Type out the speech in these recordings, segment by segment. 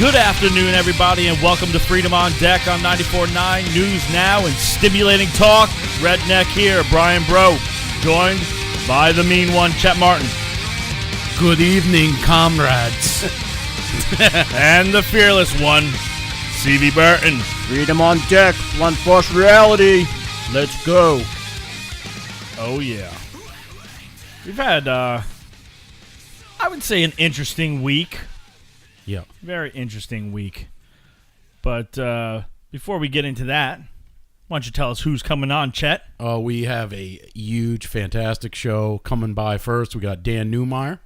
Good afternoon, everybody, and welcome to Freedom on Deck on 94.9 News Now and Stimulating Talk. Redneck here, Brian Breault, joined by the mean one, Chet Martin. Good evening, comrades. And the fearless one, CV Berton. Freedom on Deck, blunt force reality. Let's go. Oh, yeah. We've had, I would say, an interesting week. Yeah. Very interesting week. But before we get into that, why don't you tell us who's coming on, Chet? We have a huge, fantastic show coming by first. We got Dan Newmeyer.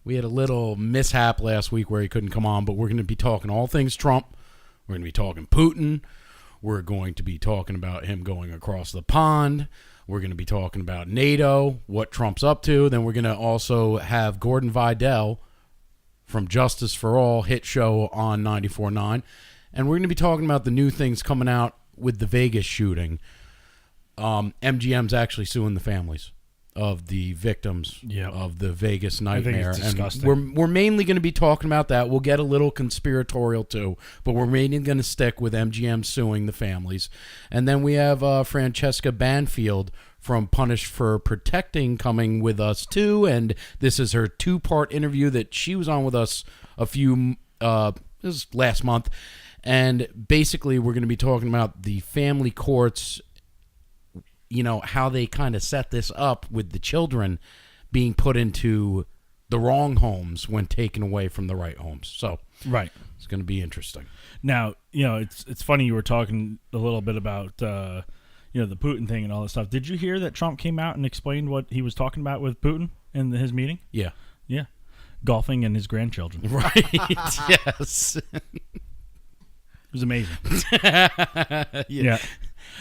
We had a little mishap last week where he couldn't come on, but we're going to be talking all things Trump. We're going to be talking Putin. We're going to be talking about him going across the pond. We're going to be talking about NATO, what Trump's up to. Then we're going to also have Gordon Videll from Justice for All hit show on 94.9. And we're going to be talking about the new things coming out with the Vegas shooting. MGM's actually suing the families of the victims of the Vegas nightmare. I think it's disgusting. And we're mainly going to be talking about that. We'll get a little conspiratorial too, but we're mainly going to stick with MGM suing the families. And then we have Francesca Amato-Banfield from Punished for Protecting coming with us too, and this is her two-part interview that she was on with us this was last month. And basically we're going to be talking about the family courts, you know, how they kind of set this up with the children being put into the wrong homes when taken away from the right homes. So right, it's going to be interesting. Now, you know, it's funny you were talking a little bit about you know, the Putin thing and all that stuff. Did you hear that Trump came out and explained what he was talking about with Putin in his meeting? Yeah. Yeah. Golfing and his grandchildren. Right. Yes. It was amazing. Yeah.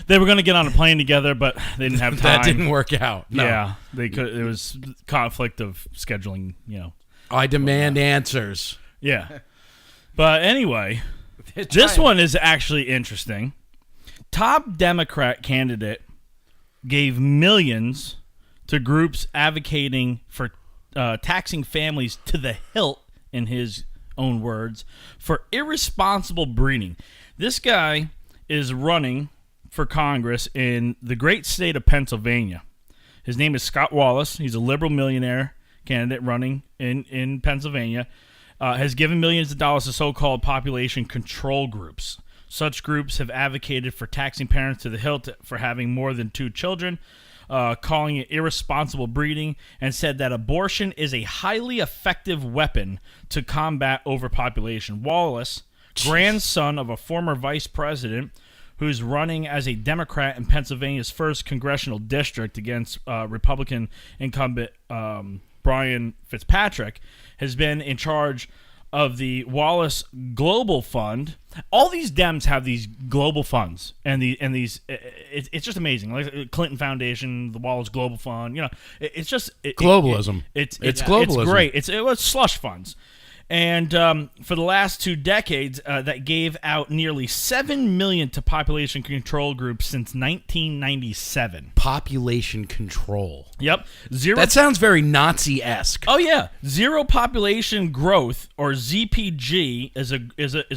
They were going to get on a plane together, but they didn't have time. That didn't work out. No. Yeah. They could. It was conflict of scheduling, you know. I demand answers. Yeah. But anyway, this one is actually interesting. Top Democrat candidate gave millions to groups advocating for taxing families to the hilt, in his own words, for irresponsible breeding. This guy is running for Congress in the great state of Pennsylvania. His name is Scott Wallace. He's a liberal millionaire candidate running in Pennsylvania. Has given millions of dollars to so-called population control groups. Such groups have advocated for taxing parents to the hilt for having more than 2 children, calling it irresponsible breeding, and said that abortion is a highly effective weapon to combat overpopulation. Wallace, grandson of a former vice president who's running as a Democrat in Pennsylvania's 1st congressional district against Republican incumbent Brian Fitzpatrick, has been in charge of the Wallace Global Fund. All these Dems have these global funds, and these it's just amazing. Like Clinton Foundation, the Wallace Global Fund, you know, it's just globalism. It's globalism. It's great. It was slush funds. And for the last 2 decades, that gave out nearly $7 million to population control groups since 1997. Population control. Yep. That sounds very Nazi-esque. Oh yeah, Zero Population Growth, or ZPG, is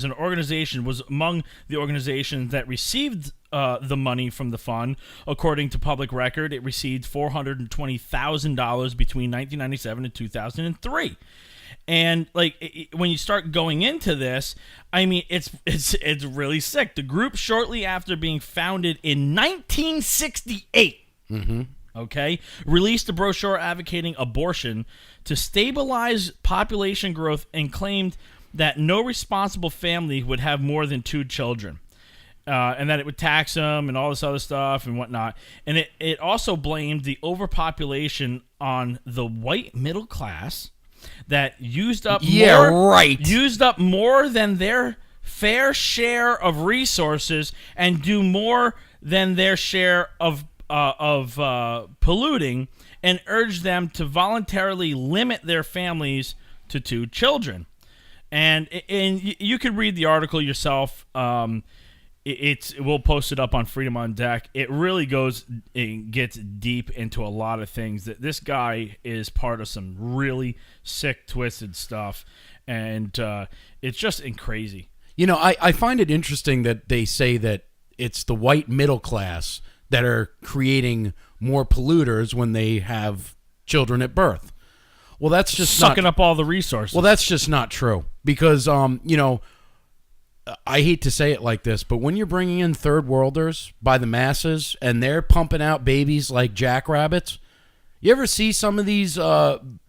an organization, was among the organizations that received the money from the fund. According to public record, it received $420,000 between 1997 and 2003. And like when you start going into this, I mean, it's really sick. The group, shortly after being founded in 1968, okay, released a brochure advocating abortion to stabilize population growth and claimed that no responsible family would have more than 2 children. And that it would tax them and all this other stuff and whatnot. And it also blamed the overpopulation on the white middle class that used up more than their fair share of resources and do more than their share of polluting, and urged them to voluntarily limit their families to 2 children. And you could read the article yourself. We'll post it up on Freedom on Deck. It really gets deep into a lot of things. That this guy is part of some really sick, twisted stuff, and it's just crazy. You know, I find it interesting that they say that it's the white middle class that are creating more polluters when they have children at birth. Well, that's just sucking up all the resources. Well, that's just not true because, you know, I hate to say it like this, but when you're bringing in third worlders by the masses and they're pumping out babies like jackrabbits, you ever see some of these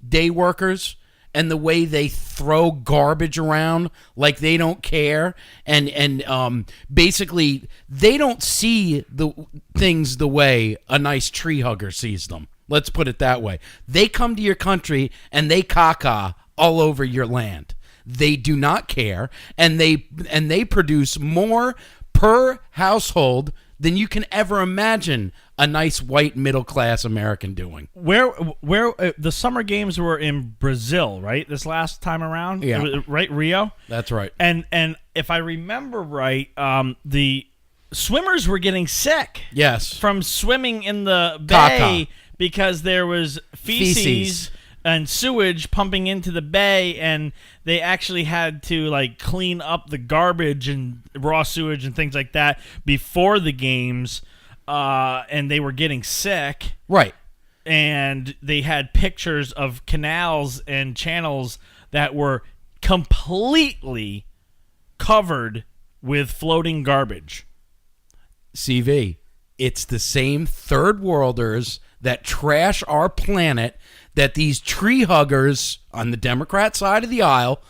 day workers and the way they throw garbage around like they don't care, and basically they don't see the things the way a nice tree hugger sees them. Let's put it that way. They come to your country and they caca all over your land. They do not care, and they produce more per household than you can ever imagine a nice white middle class American doing. Where the summer games were in Brazil, right? This last time around, yeah, right, Rio. That's right. And if I remember right, the swimmers were getting sick. Yes, from swimming in the bay because there was feces and sewage pumping into the bay, and they actually had to like clean up the garbage and raw sewage and things like that before the games, and they were getting sick. Right. And they had pictures of canals and channels that were completely covered with floating garbage. CV, it's the same third worlders that trash our planet that these tree huggers on the Democrat side of the aisle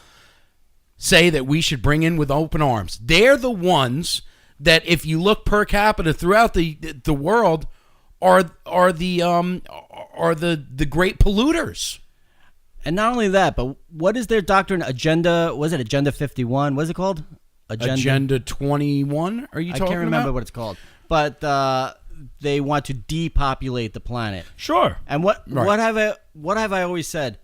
say that we should bring in with open arms. They're the ones that, if you look per capita throughout the world, are the great polluters. And not only that, but what is their doctrine? Agenda? Was it Agenda 51? What is it called? Agenda 21? Are you talking about? I can't remember what it's called, but they want to depopulate the planet. Sure. And what have I always said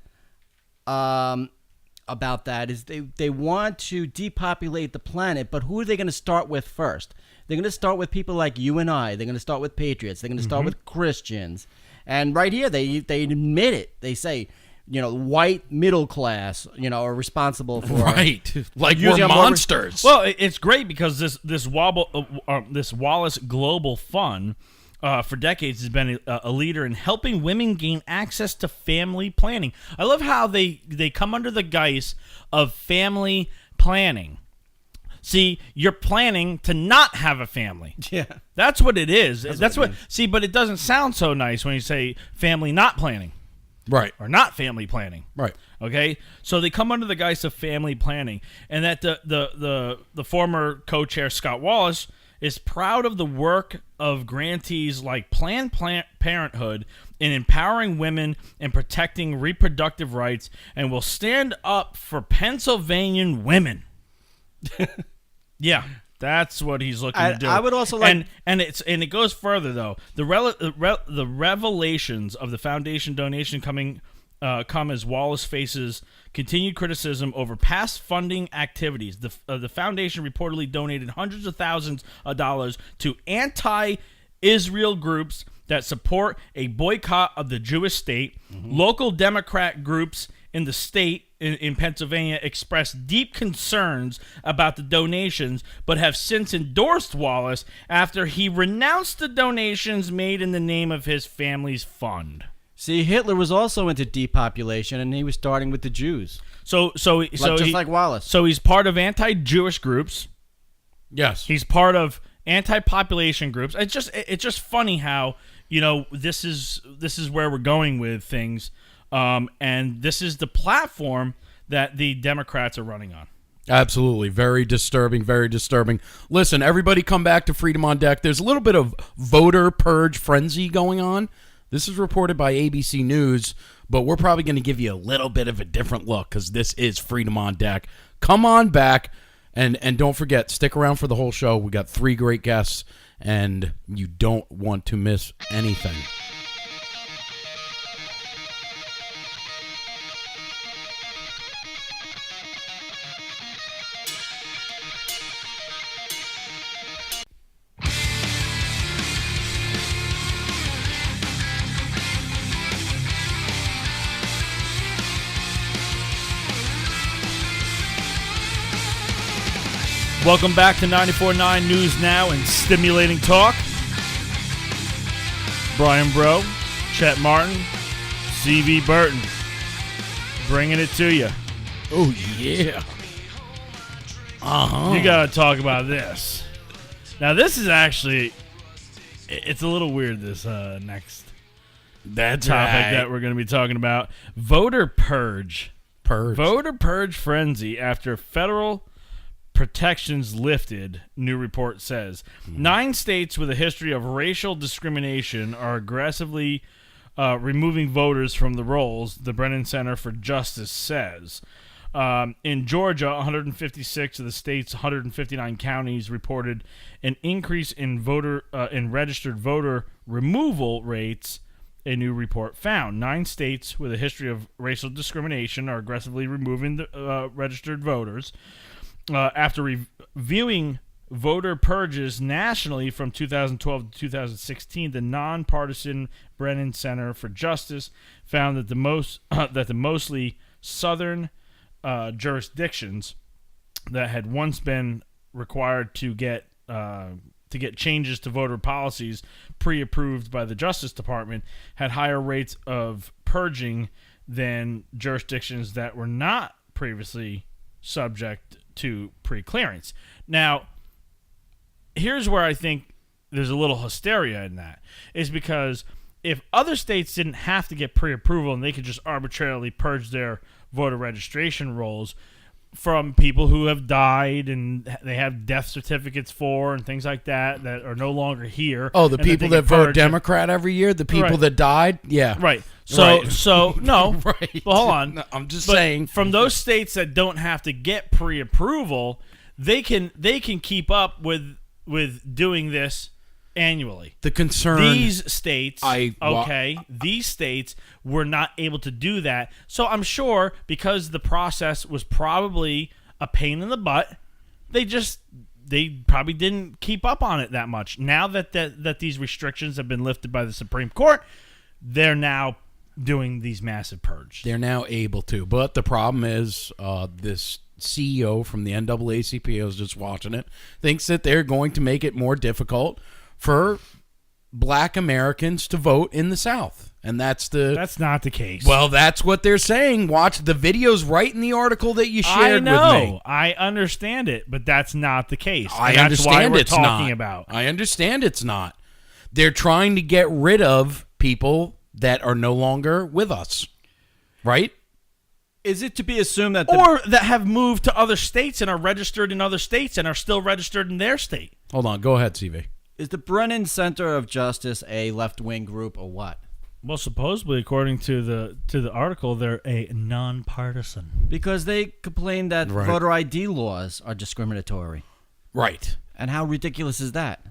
about that is they want to depopulate the planet, but who are they going to start with first? They're going to start with people like you and I. They're going to start with patriots. They're going to start with Christians. And right here, they admit it. They say, you know, white middle class, you know, are responsible for right, like we're monsters. Well, it's great because this Wallace Global Fund for decades has been a leader in helping women gain access to family planning. I love how they come under the guise of family planning. See, you're planning to not have a family. Yeah, that's what it is. That's what. See, but it doesn't sound so nice when you say family not planning. Right. Or not family planning. Right. Okay? So they come under the guise of family planning. And that the former co-chair, Scott Wallace, is proud of the work of grantees like Planned Parenthood in empowering women and protecting reproductive rights, and will stand up for Pennsylvanian women. Yeah. That's what he's looking to do. I would also like, and it goes further though. The revelations of the foundation donation come as Wallace faces continued criticism over past funding activities. The foundation reportedly donated hundreds of thousands of dollars to anti-Israel groups that support a boycott of the Jewish state. Mm-hmm. Local Democrat groups in the state in Pennsylvania expressed deep concerns about the donations, but have since endorsed Wallace after he renounced the donations made in the name of his family's fund. See, Hitler was also into depopulation, and he was starting with the Jews. So like Wallace. So he's part of anti-Jewish groups. Yes, he's part of anti-population groups. It's just funny how, you know, this is where we're going with things. And this is the platform that the Democrats are running on. Absolutely. Very disturbing, very disturbing. Listen, everybody come back to Freedom on Deck. There's a little bit of voter purge frenzy going on. This is reported by ABC News, but we're probably going to give you a little bit of a different look because this is Freedom on Deck. Come on back, and don't forget, stick around for the whole show. We got 3 great guests, and you don't want to miss anything. Welcome back to 94.9 News Now and Stimulating Talk. Brian Breaux, Chet Martin, CV Berton, bringing it to you. Oh, yeah. You got to talk about this. Now, this is actually, it's a little weird, this next topic that we're going to be talking about. Voter purge. Voter purge frenzy after federal protections lifted, new report says. 9 states with a history of racial discrimination are aggressively removing voters from the rolls, the Brennan Center for Justice says. In Georgia, 156 of the state's 159 counties reported an increase in registered voter removal rates, a new report found. 9 states with a history of racial discrimination are aggressively removing the registered voters. After reviewing voter purges nationally from 2012 to 2016, the nonpartisan Brennan Center for Justice found that the mostly southern jurisdictions that had once been required to get changes to voter policies pre-approved by the Justice Department had higher rates of purging than jurisdictions that were not previously subject to pre-clearance. Now, here's where I think there's a little hysteria in that, is because if other states didn't have to get pre-approval and they could just arbitrarily purge their voter registration rolls from people who have died and they have death certificates for and things like that are no longer here. Oh, the people that vote Democrat every year, the people that died? Yeah. Right. So no. Right. Well, hold on. No, I'm just saying. From those states that don't have to get pre-approval, they can keep up with doing this annually. The concern. These states, these states were not able to do that. So I'm sure because the process was probably a pain in the butt, they probably didn't keep up on it that much. Now that these restrictions have been lifted by the Supreme Court, they're now doing these massive purges. They're now able to. But the problem is this CEO from the NAACP, I was just watching it, thinks that they're going to make it more difficult for black Americans to vote in the South. And that's not the case. Well, that's what they're saying. Watch the videos right in the article that you shared with me. I understand it, but that's not the case. I understand it's not. I understand it's not. They're trying to get rid of people that are no longer with us. Right? Is it to be assumed that or that have moved to other states and are registered in other states and are still registered in their state? Hold on. Go ahead, CV. Is the Brennan Center of Justice a left-wing group or what? Well, supposedly, according to the article, they're a nonpartisan. Because they complain that voter ID laws are discriminatory. Right. And how ridiculous is that?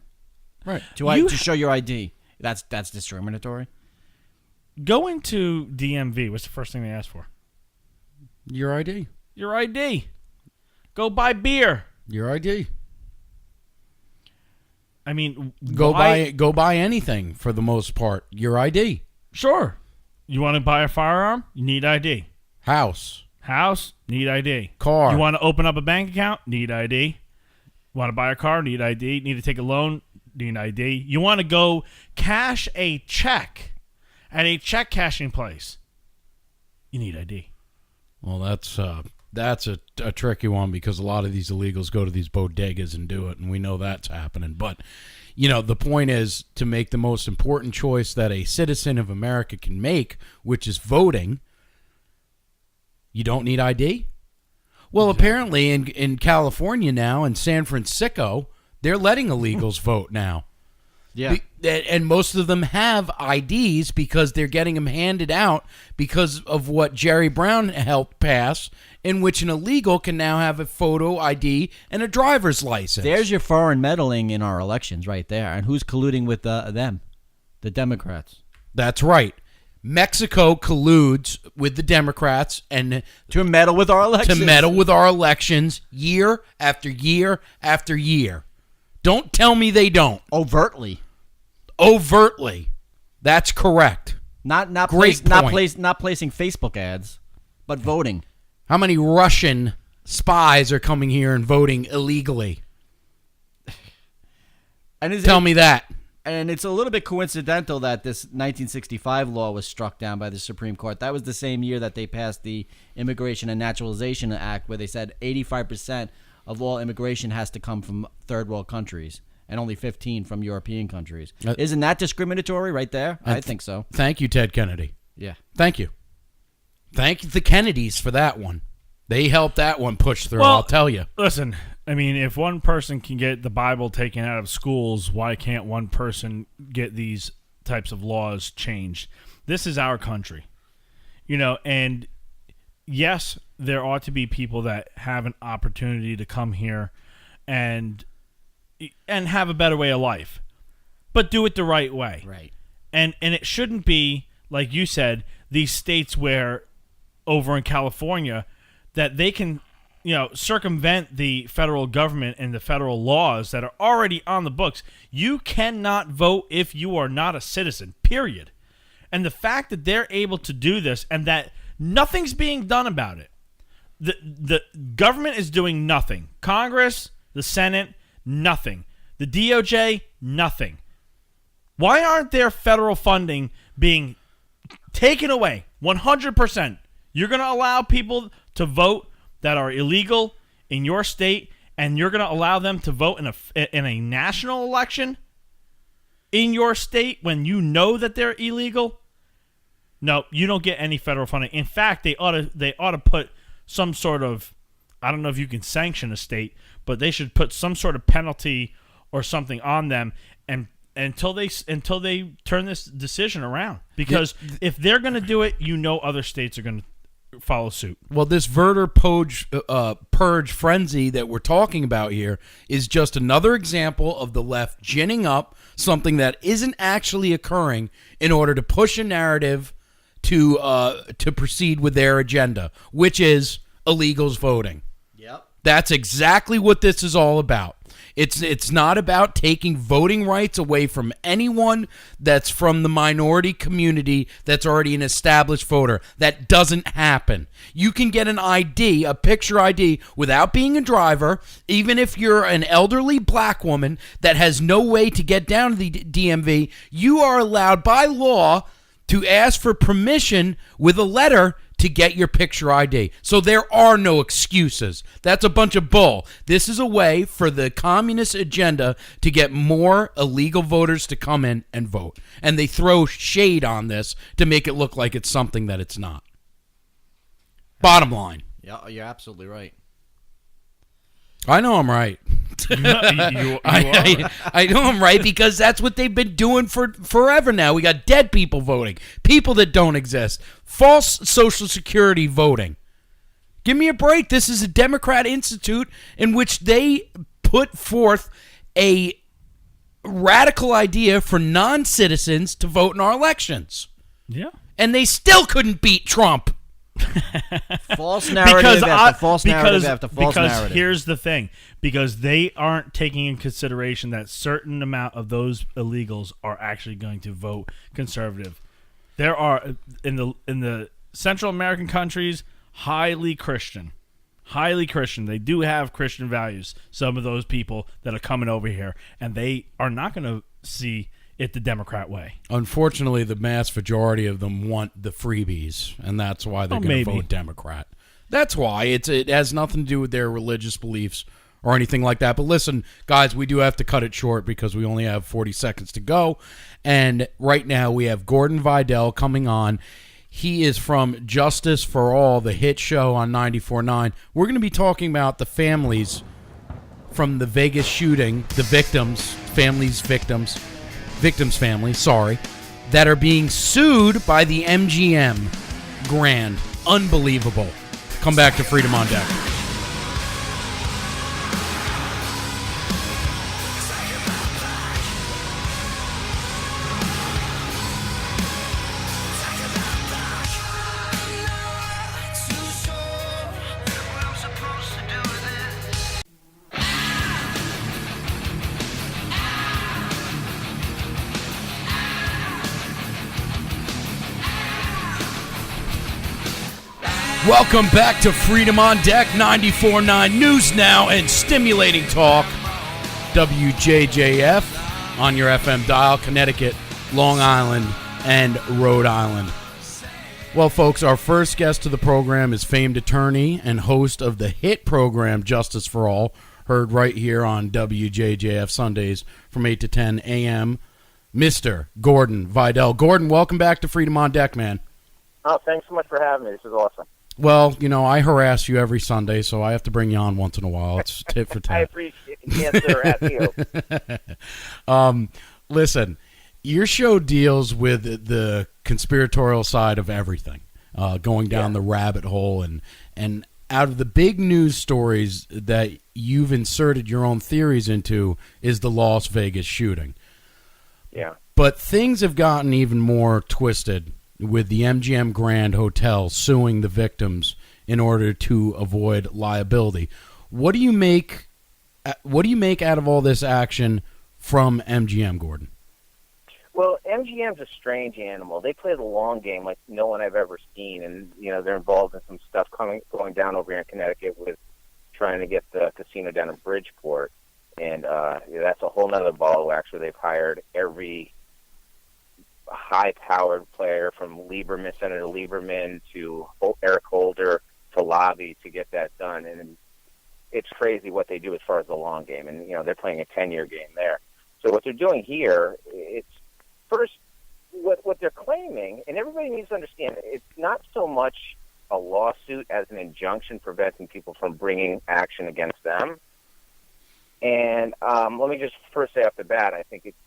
Right. To show your ID, that's discriminatory. Go into DMV. What's the first thing they ask for? Your ID. Your ID. Go buy beer. Your ID. I mean, go buy anything for the most part. Your ID. Sure. You want to buy a firearm? You need ID. House. Need ID. Car. You want to open up a bank account? Need ID. Want to buy a car? Need ID. Need to take a loan? Need ID. You want to go cash a check at a check cashing place? You need ID. Well, that's a tricky one because a lot of these illegals go to these bodegas and do it, and we know that's happening. But, the point is to make the most important choice that a citizen of America can make, which is voting. You don't need ID? Well, apparently in California now, in San Francisco, they're letting illegals vote now. Yeah. And most of them have IDs because they're getting them handed out because of what Jerry Brown helped pass, in which an illegal can now have a photo ID and a driver's license. There's your foreign meddling in our elections right there. And who's colluding with them? The Democrats. That's right. Mexico colludes with the Democrats and to meddle with our elections year after year after year. Don't tell me they don't. Overtly. That's correct. Not placing Facebook ads, but voting. How many Russian spies are coming here and voting illegally? Tell me that. And it's a little bit coincidental that this 1965 law was struck down by the Supreme Court. That was the same year that they passed the Immigration and Naturalization Act, where they said 85% of all immigration has to come from third world countries and only 15 from European countries. Isn't that discriminatory right there? I think so. Thank you, Ted Kennedy. Yeah. Thank you. Thank the Kennedys for that one. They helped that one push through, Well, I'll tell you. Listen, I mean, if one person can get the Bible taken out of schools, why can't one person get these types of laws changed? This is our country. And yes, there ought to be people that have an opportunity to come here and have a better way of life, but do it the right way. Right. And it shouldn't be, like you said, these states where over in California that they can, circumvent the federal government and the federal laws that are already on the books. You cannot vote if you are not a citizen, period. And the fact that they're able to do this and that nothing's being done about it. The government is doing nothing. Congress, the Senate, nothing. The DOJ, nothing. Why aren't there federal funding being taken away 100%? You're going to allow people to vote that are illegal in your state, and you're going to allow them to vote in a national election in your state when you know that they're illegal? No, you don't get any federal funding. In fact, they ought to put some sort of, I don't know if you can sanction a state, but they should put some sort of penalty or something on them and until they turn this decision around. Because if they're going to do it, other states are going to follow suit. Well, this voter purge frenzy that we're talking about here is just another example of the left ginning up something that isn't actually occurring in order to push a narrative to proceed with their agenda, which is illegals voting. Yep. That's exactly what this is all about. It's not about taking voting rights away from anyone that's from the minority community that's already an established voter. That doesn't happen. You can get an ID, a picture ID, without being a driver, even if you're an elderly black woman that has no way to get down to the DMV. You are allowed by law to ask for permission with a letter to get your picture ID. So there are no excuses. That's a bunch of bull. This is a way for the communist agenda to get more illegal voters to come in and vote. And they throw shade on this to make it look like it's something that it's not. Bottom line. Yeah, you're absolutely right. I know I'm right. I know I'm right because that's what they've been doing for forever now. We got dead people voting, people that don't exist, false Social Security voting. Give me a break. This is a Democrat institute in which they put forth a radical idea for non-citizens to vote in our elections. Yeah. And they still couldn't beat Trump. False narrative after false narrative after false narrative. Because here's the thing. Because they aren't taking in consideration that certain amount of those illegals are actually going to vote conservative. There are, in the Central American countries, highly Christian. They do have Christian values, some of those people that are coming over here. And they are not going to see it the Democrat way. Unfortunately, the mass majority of them want the freebies, and that's why they're going to vote Democrat. That's why. It has nothing to do with their religious beliefs or anything like that. But listen, guys, we do have to cut it short because we only have 40 seconds to go. And right now we have Gordon Videll coming on. He is from Justice for All, the hit show on 94.9. We're going to be talking about the families from the Vegas shooting, the victims' families, that are being sued by the MGM Grand. Unbelievable. Come back to Freedom on Deck. Welcome back to Freedom on Deck, 94.9 News Now and Stimulating Talk, WJJF. on your FM dial, Connecticut, Long Island, and Rhode Island. Well, folks, our first guest to the program is famed attorney and host of the hit program Justice for All, heard right here on WJJF Sundays from 8 to 10 a.m., Mr. Gordon Videll. Gordon, welcome back to Freedom on Deck, man. Oh, thanks so much for having me. This is awesome. Well, you know, I harass you every Sunday, so I have to bring you on once in a while. It's tit for tat. I appreciate the answer at you. Listen, your show deals with the conspiratorial side of everything, going down the rabbit hole, and out of the big news stories that you've inserted your own theories into is the Las Vegas shooting. Yeah. But things have gotten even more twisted with the MGM Grand Hotel suing the victims in order to avoid liability. What do you make out of all this action from MGM, Gordon? Well, MGM's a strange animal. They play the long game like no one I've ever seen, and they're involved in some stuff going down over here in Connecticut with trying to get the casino down in Bridgeport, and that's a whole nother ball of wax where they've hired every high-powered player from Senator Lieberman to Eric Holder to lobby to get that done, and it's crazy what they do as far as the long game, and they're playing a 10-year game there. So what they're doing here, it's first what they're claiming, and everybody needs to understand, it's not so much a lawsuit as an injunction preventing people from bringing action against them. And let me just first say off the bat, I think it's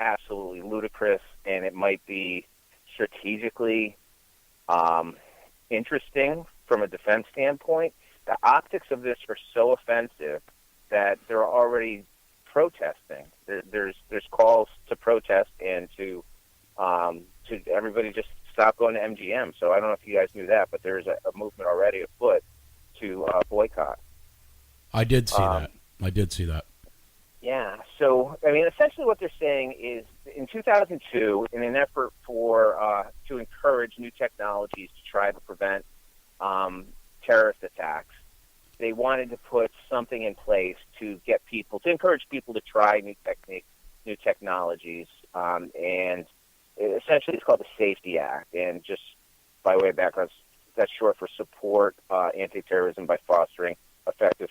absolutely ludicrous, and it might be strategically interesting from a defense standpoint. The optics of this are so offensive that they're already protesting. There's calls to protest and to everybody just stop going to MGM. So I don't know if you guys knew that, but there's a movement already afoot to boycott. I did see that. Yeah. So, I mean, essentially what they're saying is in 2002, in an effort to encourage new technologies to try to prevent terrorist attacks, they wanted to put something in place to encourage people to try new techniques, new technologies, and essentially it's called the Safety Act. And just by way of background, that's short for Support Anti-Terrorism by Fostering Effective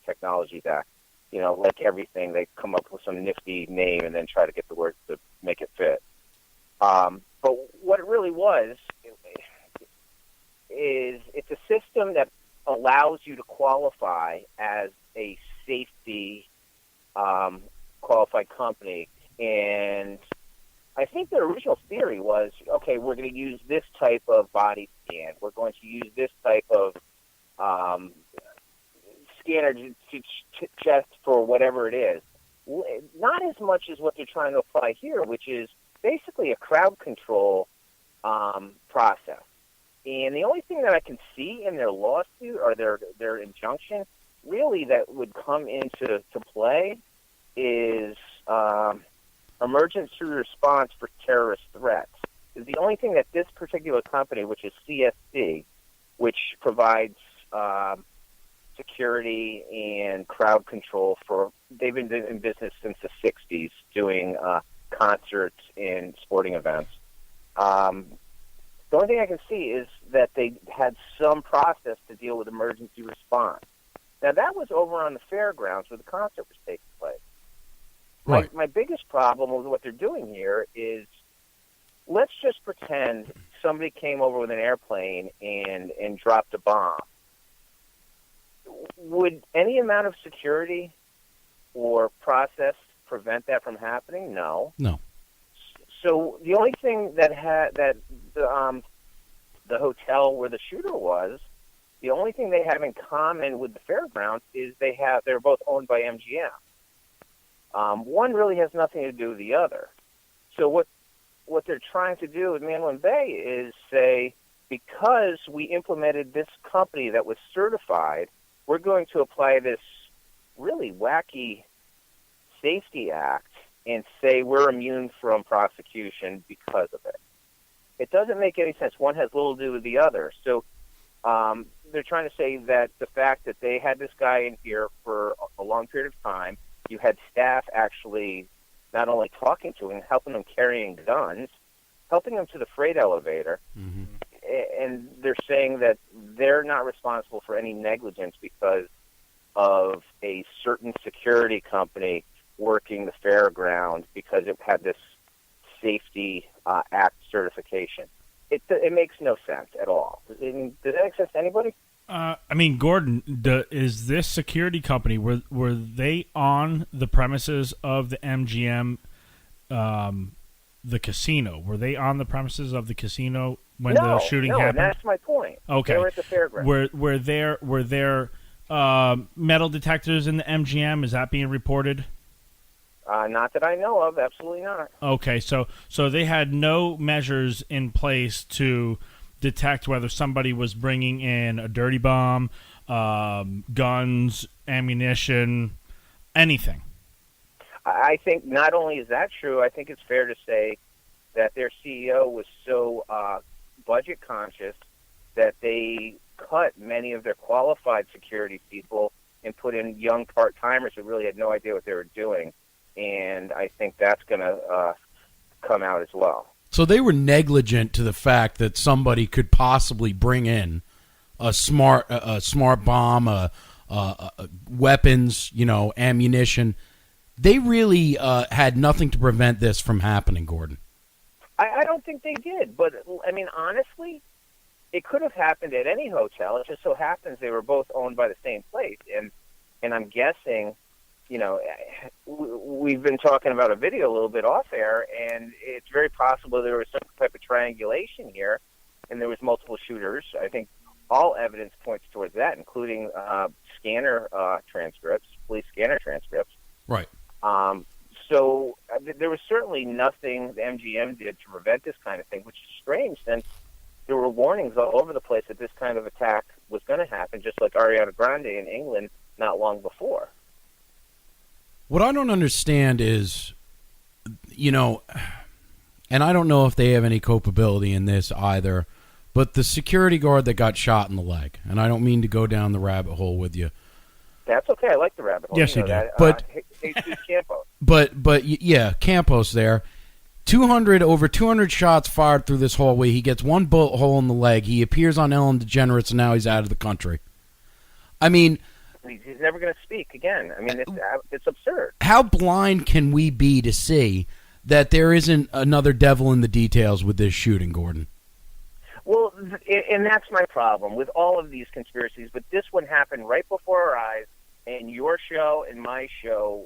Technologies Act. Like everything, they come up with some nifty name and then try to get the words to make it fit. But what it really was is it's a system that allows you to qualify as a safety qualified company. And I think their original theory was, okay, we're going to use this type of body scan. We're going to use this type of scanner to test for whatever it is. Not as much as what they're trying to apply here, which is basically a crowd control process. And the only thing that I can see in their lawsuit or their injunction really that would come into play is emergency response for terrorist threats. Is the only thing that this particular company, which is CSC, which provides security and crowd control they've been in business since the 60s doing concerts and sporting events. The only thing I can see is that they had some process to deal with emergency response. Now, that was over on the fairgrounds where the concert was taking place. Right. My biggest problem with what they're doing here is, let's just pretend somebody came over with an airplane and dropped a bomb. Would any amount of security or process prevent that from happening? No. No. So the only thing that the hotel where the shooter was, the only thing they have in common with the fairgrounds is they're both owned by MGM. One really has nothing to do with the other. So what they're trying to do with Mandalay Bay is say, because we implemented this company that was certified, we're going to apply this really wacky Safety Act and say we're immune from prosecution because of it. It doesn't make any sense. One has little to do with the other. So they're trying to say that the fact that they had this guy in here for a long period of time, you had staff actually not only talking to him, helping him carrying guns, helping him to the freight elevator. Mm-hmm. And they're saying that they're not responsible for any negligence because of a certain security company working the fairground because it had this Safety Act certification. It makes no sense at all. Does that make sense to anybody? I mean, Gordon, is this security company, were they on the premises of the MGM, the casino? Were they on the premises of the casino when the shooting happened? No, that's my point. Okay. They were at the fairground. Were there metal detectors in the MGM? Is that being reported? Not that I know of. Absolutely not. Okay, so they had no measures in place to detect whether somebody was bringing in a dirty bomb, guns, ammunition, anything. I think not only is that true, I think it's fair to say that their CEO was so budget conscious that they cut many of their qualified security people and put in young part-timers who really had no idea what they were doing. And I think that's going to come out as well. So they were negligent to the fact that somebody could possibly bring in a smart bomb, weapons, ammunition. They really had nothing to prevent this from happening, Gordon. I don't think they did. But, I mean, honestly, it could have happened at any hotel. It just so happens they were both owned by the same place. And I'm guessing, we've been talking about a video a little bit off air, and it's very possible there was some type of triangulation here, and there was multiple shooters. I think all evidence points towards that, including scanner transcripts, police scanner transcripts. Right. So there was certainly nothing the MGM did to prevent this kind of thing, which is strange since there were warnings all over the place that this kind of attack was going to happen, just like Ariana Grande in England not long before. What I don't understand is, and I don't know if they have any culpability in this either, but the security guard that got shot in the leg, and I don't mean to go down the rabbit hole with you. That's okay. I like the rabbit hole. Yes, you do. That. But Jesus Campos. But yeah, Campos there. Over 200 shots fired through this hallway. He gets one bullet hole in the leg. He appears on Ellen DeGeneres, and now he's out of the country. I mean, he's never going to speak again. I mean, it's absurd. How blind can we be to see that there isn't another devil in the details with this shooting, Gordon? Well, and that's my problem with all of these conspiracies. But this one happened right before our eyes, and your show and my show,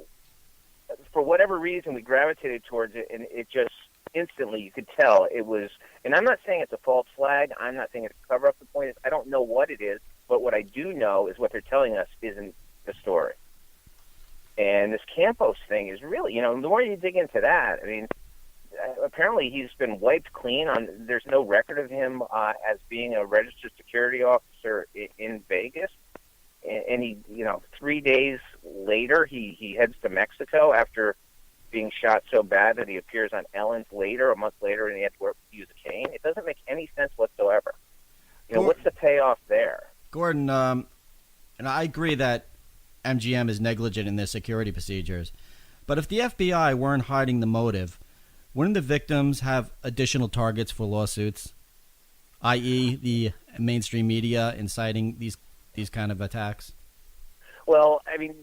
for whatever reason, we gravitated towards it, and it just instantly, you could tell it was. And I'm not saying it's a false flag. I'm not saying it's a cover-up. The point is, I don't know what it is, but what I do know is what they're telling us isn't the story. And this Campos thing is really, the more you dig into that, I mean, apparently he's been wiped clean. There's no record of him as being a registered security officer in Vegas. And he, 3 days later, he heads to Mexico after being shot so bad that he appears on Ellen's later, a month later, and he had to use a cane. It doesn't make any sense whatsoever. What's the payoff there? Gordon, and I agree that MGM is negligent in their security procedures. But if the FBI weren't hiding the motive, wouldn't the victims have additional targets for lawsuits, i.e. the mainstream media inciting these kind of attacks? Well, I mean,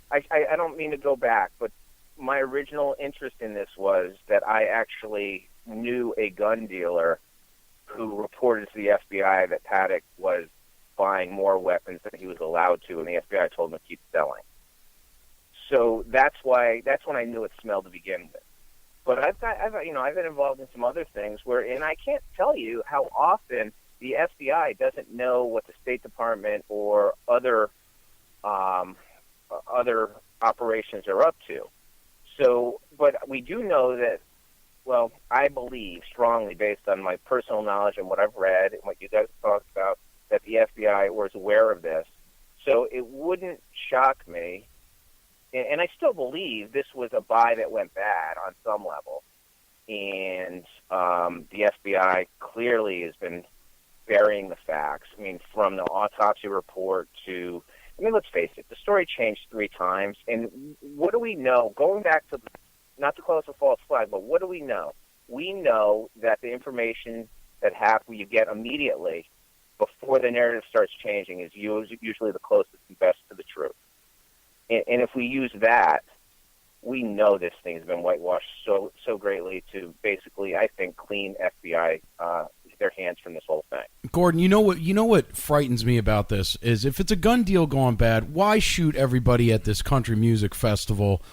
I don't mean to go back, but my original interest in this was that I actually knew a gun dealer who reported to the FBI that Paddock was buying more weapons than he was allowed to, and the FBI told him to keep selling. So that's when I knew it smelled to begin with. But I've been involved in some other things and I can't tell you how often the FBI doesn't know what the State Department or other operations are up to. So, but we do know that. Well, I believe strongly, based on my personal knowledge and what I've read and what you guys talked about, that the FBI was aware of this. So it wouldn't shock me, and I still believe this was a buy that went bad on some level. And the FBI clearly has been burying the facts. I mean, from the autopsy report to I mean, let's face it, the story changed 3 times, and what do we know? Going back to, not to call us a false flag, but what do we know? We know that the information that you get immediately before the narrative starts changing is usually the closest and best to the truth. And if we use that, we know this thing has been whitewashed so greatly to basically, I think, clean FBI their hands from this whole thing. Gordon, you know what frightens me about this is if it's a gun deal gone bad, why shoot everybody at this country music festival?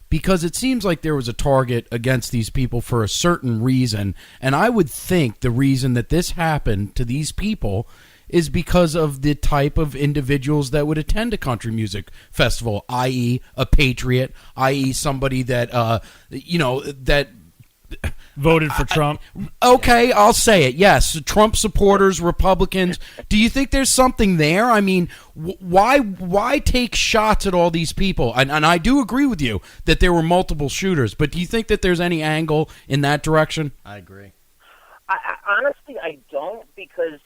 Because it seems like there was a target against these people for a certain reason, and I would think the reason that this happened to these people is because of the type of individuals that would attend a country music festival, i.e. a patriot, i.e. somebody that, that voted for Trump. Okay, I'll say it. Yes, Trump supporters, Republicans. Do you think there's something there? I mean, why take shots at all these people? And I do agree with you that there were multiple shooters, but do you think that there's any angle in that direction? I agree. Honestly, I don't, because,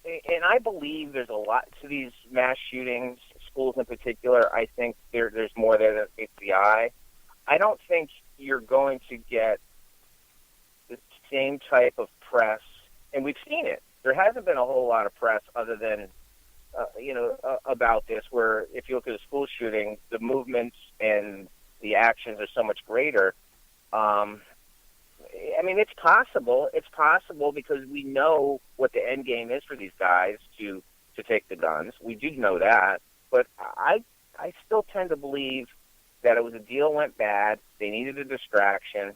and I believe there's a lot to these mass shootings, schools in particular. I think there's more there than meets the eye. I don't think you're going to get the same type of press, and we've seen it. There hasn't been a whole lot of press other than, about this, where if you look at a school shooting, the movements and the actions are so much greater. I mean, it's possible. It's possible because we know what the end game is for these guys to take the guns. We do know that, but I still tend to believe that it was a deal went bad. They needed a distraction.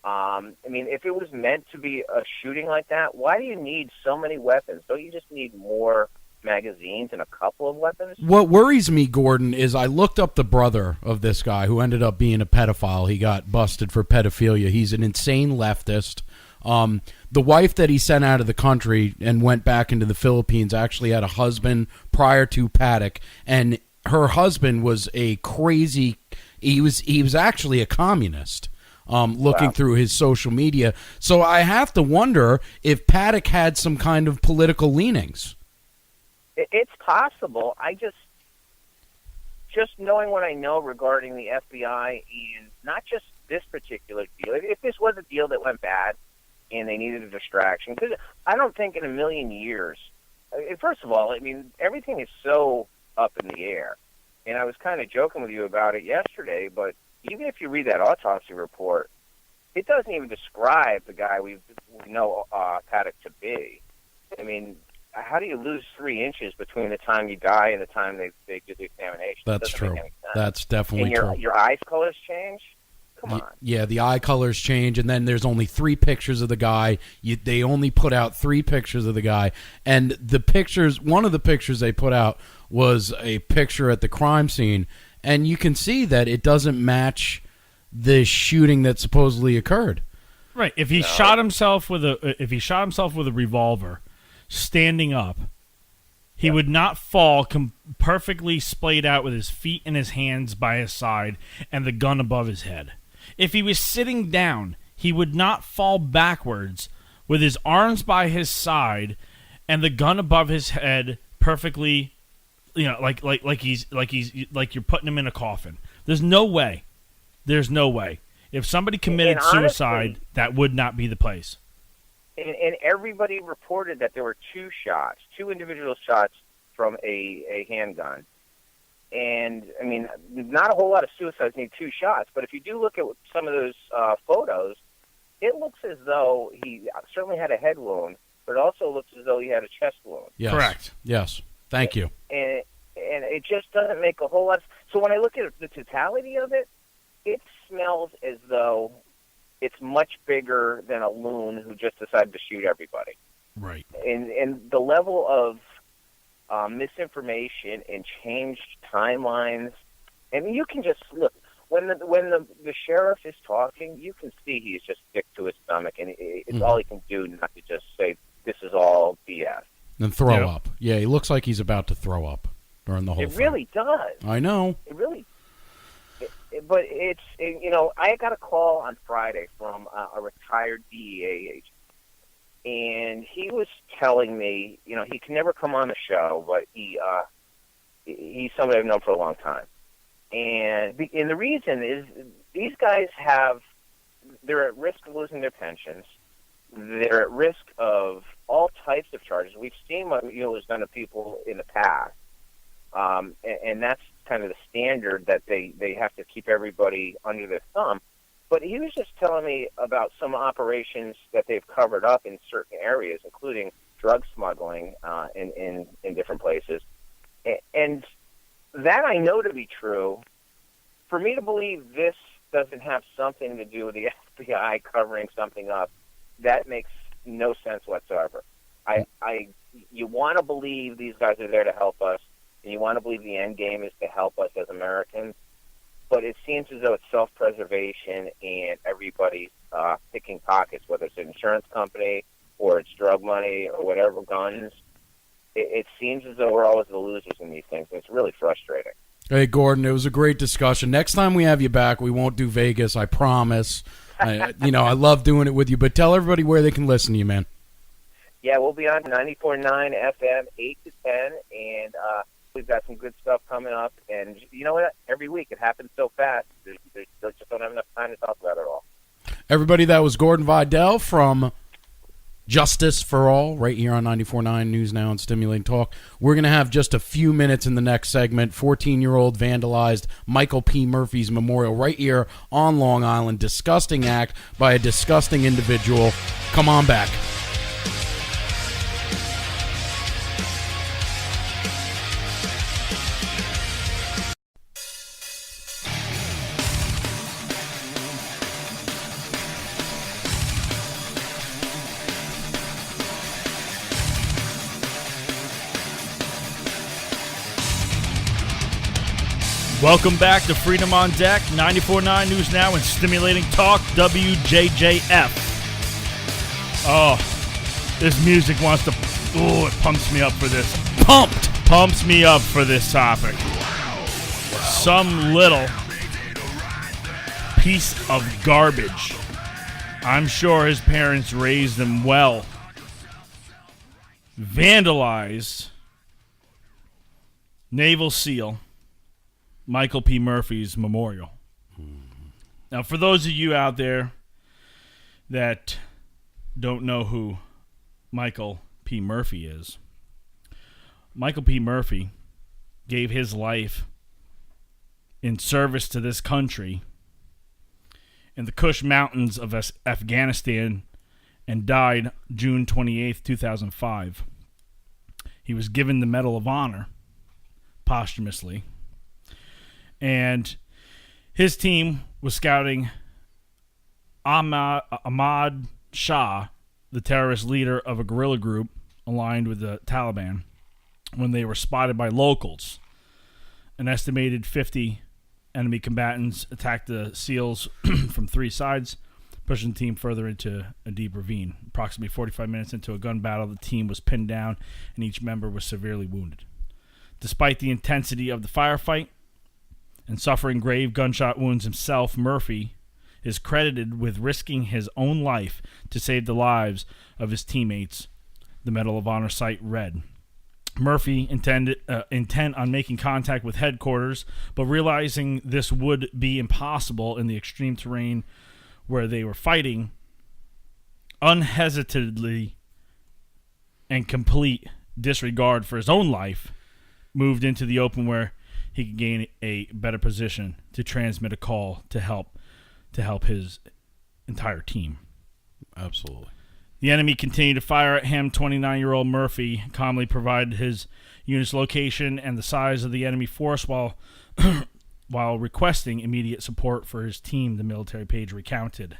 I mean, if it was meant to be a shooting like that, why do you need so many weapons? Don't you just need more magazines and a couple of weapons? What worries me, Gordon, is I looked up the brother of this guy who ended up being a pedophile. He got busted for pedophilia. He's an insane leftist. The wife that he sent out of the country and went back into the Philippines actually had a husband prior to Paddock, and her husband was a crazy. He was actually a communist. Looking through his social media, so I have to wonder if Paddock had some kind of political leanings. It's possible. I just knowing what I know regarding the FBI and not just this particular deal. If this was a deal that went bad and they needed a distraction, because I don't think in a million years. First of all, I mean, everything is so up in the air, and I was kind of joking with you about it yesterday, but even if you read that autopsy report, it doesn't even describe the guy we know Paddock to be. I mean, how do you lose 3 inches between the time you die and the time they do the examination? That's true. That's definitely and true. Your eye colors change? Come on. Yeah, the eye colors change, and then there's only 3 pictures of the guy. They only put out 3 pictures of the guy, and the pictures. One of the pictures they put out was a picture at the crime scene. And you can see that it doesn't match the shooting that supposedly occurred. Right. If he shot himself with a revolver, standing up, he would not fall perfectly splayed out with his feet and his hands by his side and the gun above his head. If he was sitting down, he would not fall backwards with his arms by his side and the gun above his head perfectly. Like you're putting him in a coffin. There's no way. There's no way. If somebody committed suicide, that would not be the place. And everybody reported that there were 2 individual shots from a handgun. And, I mean, not a whole lot of suicides need 2 shots, but if you do look at some of those photos, it looks as though he certainly had a head wound, but it also looks as though he had a chest wound. Yes. Correct. Yes. Thank you. And it just doesn't make a whole lot. So when I look at the totality of it, it smells as though it's much bigger than a loon who just decided to shoot everybody. Right. And the level of misinformation and changed timelines. I mean, you can just look when the sheriff is talking. You can see he's just sick to his stomach, and it's all he can do not to just say this is all BS. And throw up. Yeah, he looks like he's about to throw up during the whole thing. It really does. I know. It really. But it's I got a call on Friday from a retired DEA agent, and he was telling me, he can never come on the show, but he he's somebody I've known for a long time. And the reason is these guys they're at risk of losing their pensions. They're at risk of all types of charges. We've seen what was done to people in the past. And that's kind of the standard that they have to keep everybody under their thumb. But he was just telling me about some operations that they've covered up in certain areas, including drug smuggling in different places. And that I know to be true. For me to believe this doesn't have something to do with the FBI covering something up, that makes no sense whatsoever. You want to believe these guys are there to help us, and you want to believe the end game is to help us as Americans, but it seems as though it's self-preservation and everybody's picking pockets, whether it's an insurance company or it's drug money or whatever, guns. It seems as though we're always the losers in these things, and it's really frustrating. Hey, Gordon, it was a great discussion. Next time we have you back, we won't do Vegas, I promise. I love doing it with you, but tell everybody where they can listen to you, man. Yeah, we'll be on 94.9 FM, 8 to 10, and we've got some good stuff coming up. And you know what? Every week it happens so fast, they just don't have enough time to talk about it all. Everybody, that was Gordon Videll from Justice for All, right here on 94.9 News Now and Stimulating Talk. We're going to have just a few minutes in the next segment. 14-year-old vandalized Michael P. Murphy's memorial right here on Long Island. Disgusting act by a disgusting individual. Come on back. Welcome back to Freedom on Deck, 94.9 News Now and Stimulating Talk, WJJF. Oh, this music wants to... Oh, it pumps me up for this. Pumps me up for this topic. Some little piece of garbage. I'm sure his parents raised him well. Vandalized Naval SEAL Michael P. Murphy's memorial. Now, for those of you out there that don't know who Michael P. Murphy is, Michael P. Murphy gave his life in service to this country in the Kush Mountains of Afghanistan and died June 28th, 2005. He was given the Medal of Honor posthumously. And his team was scouting Ahmad Shah, the terrorist leader of a guerrilla group aligned with the Taliban, when they were spotted by locals. An estimated 50 enemy combatants attacked the SEALs from three sides, pushing the team further into a deep ravine. Approximately 45 minutes into a gun battle, the team was pinned down, and each member was severely wounded. Despite the intensity of the firefight, and suffering grave gunshot wounds himself, Murphy is credited with risking his own life to save the lives of his teammates, the Medal of Honor site read. Murphy intent on making contact with headquarters, but realizing this would be impossible in the extreme terrain where they were fighting, unhesitedly and complete disregard for his own life, moved into the open where he could gain a better position to transmit a call to help his entire team. Absolutely. The enemy continued to fire at him. 29-year-old Murphy calmly provided his unit's location and the size of the enemy force while requesting immediate support for his team, the military page recounted.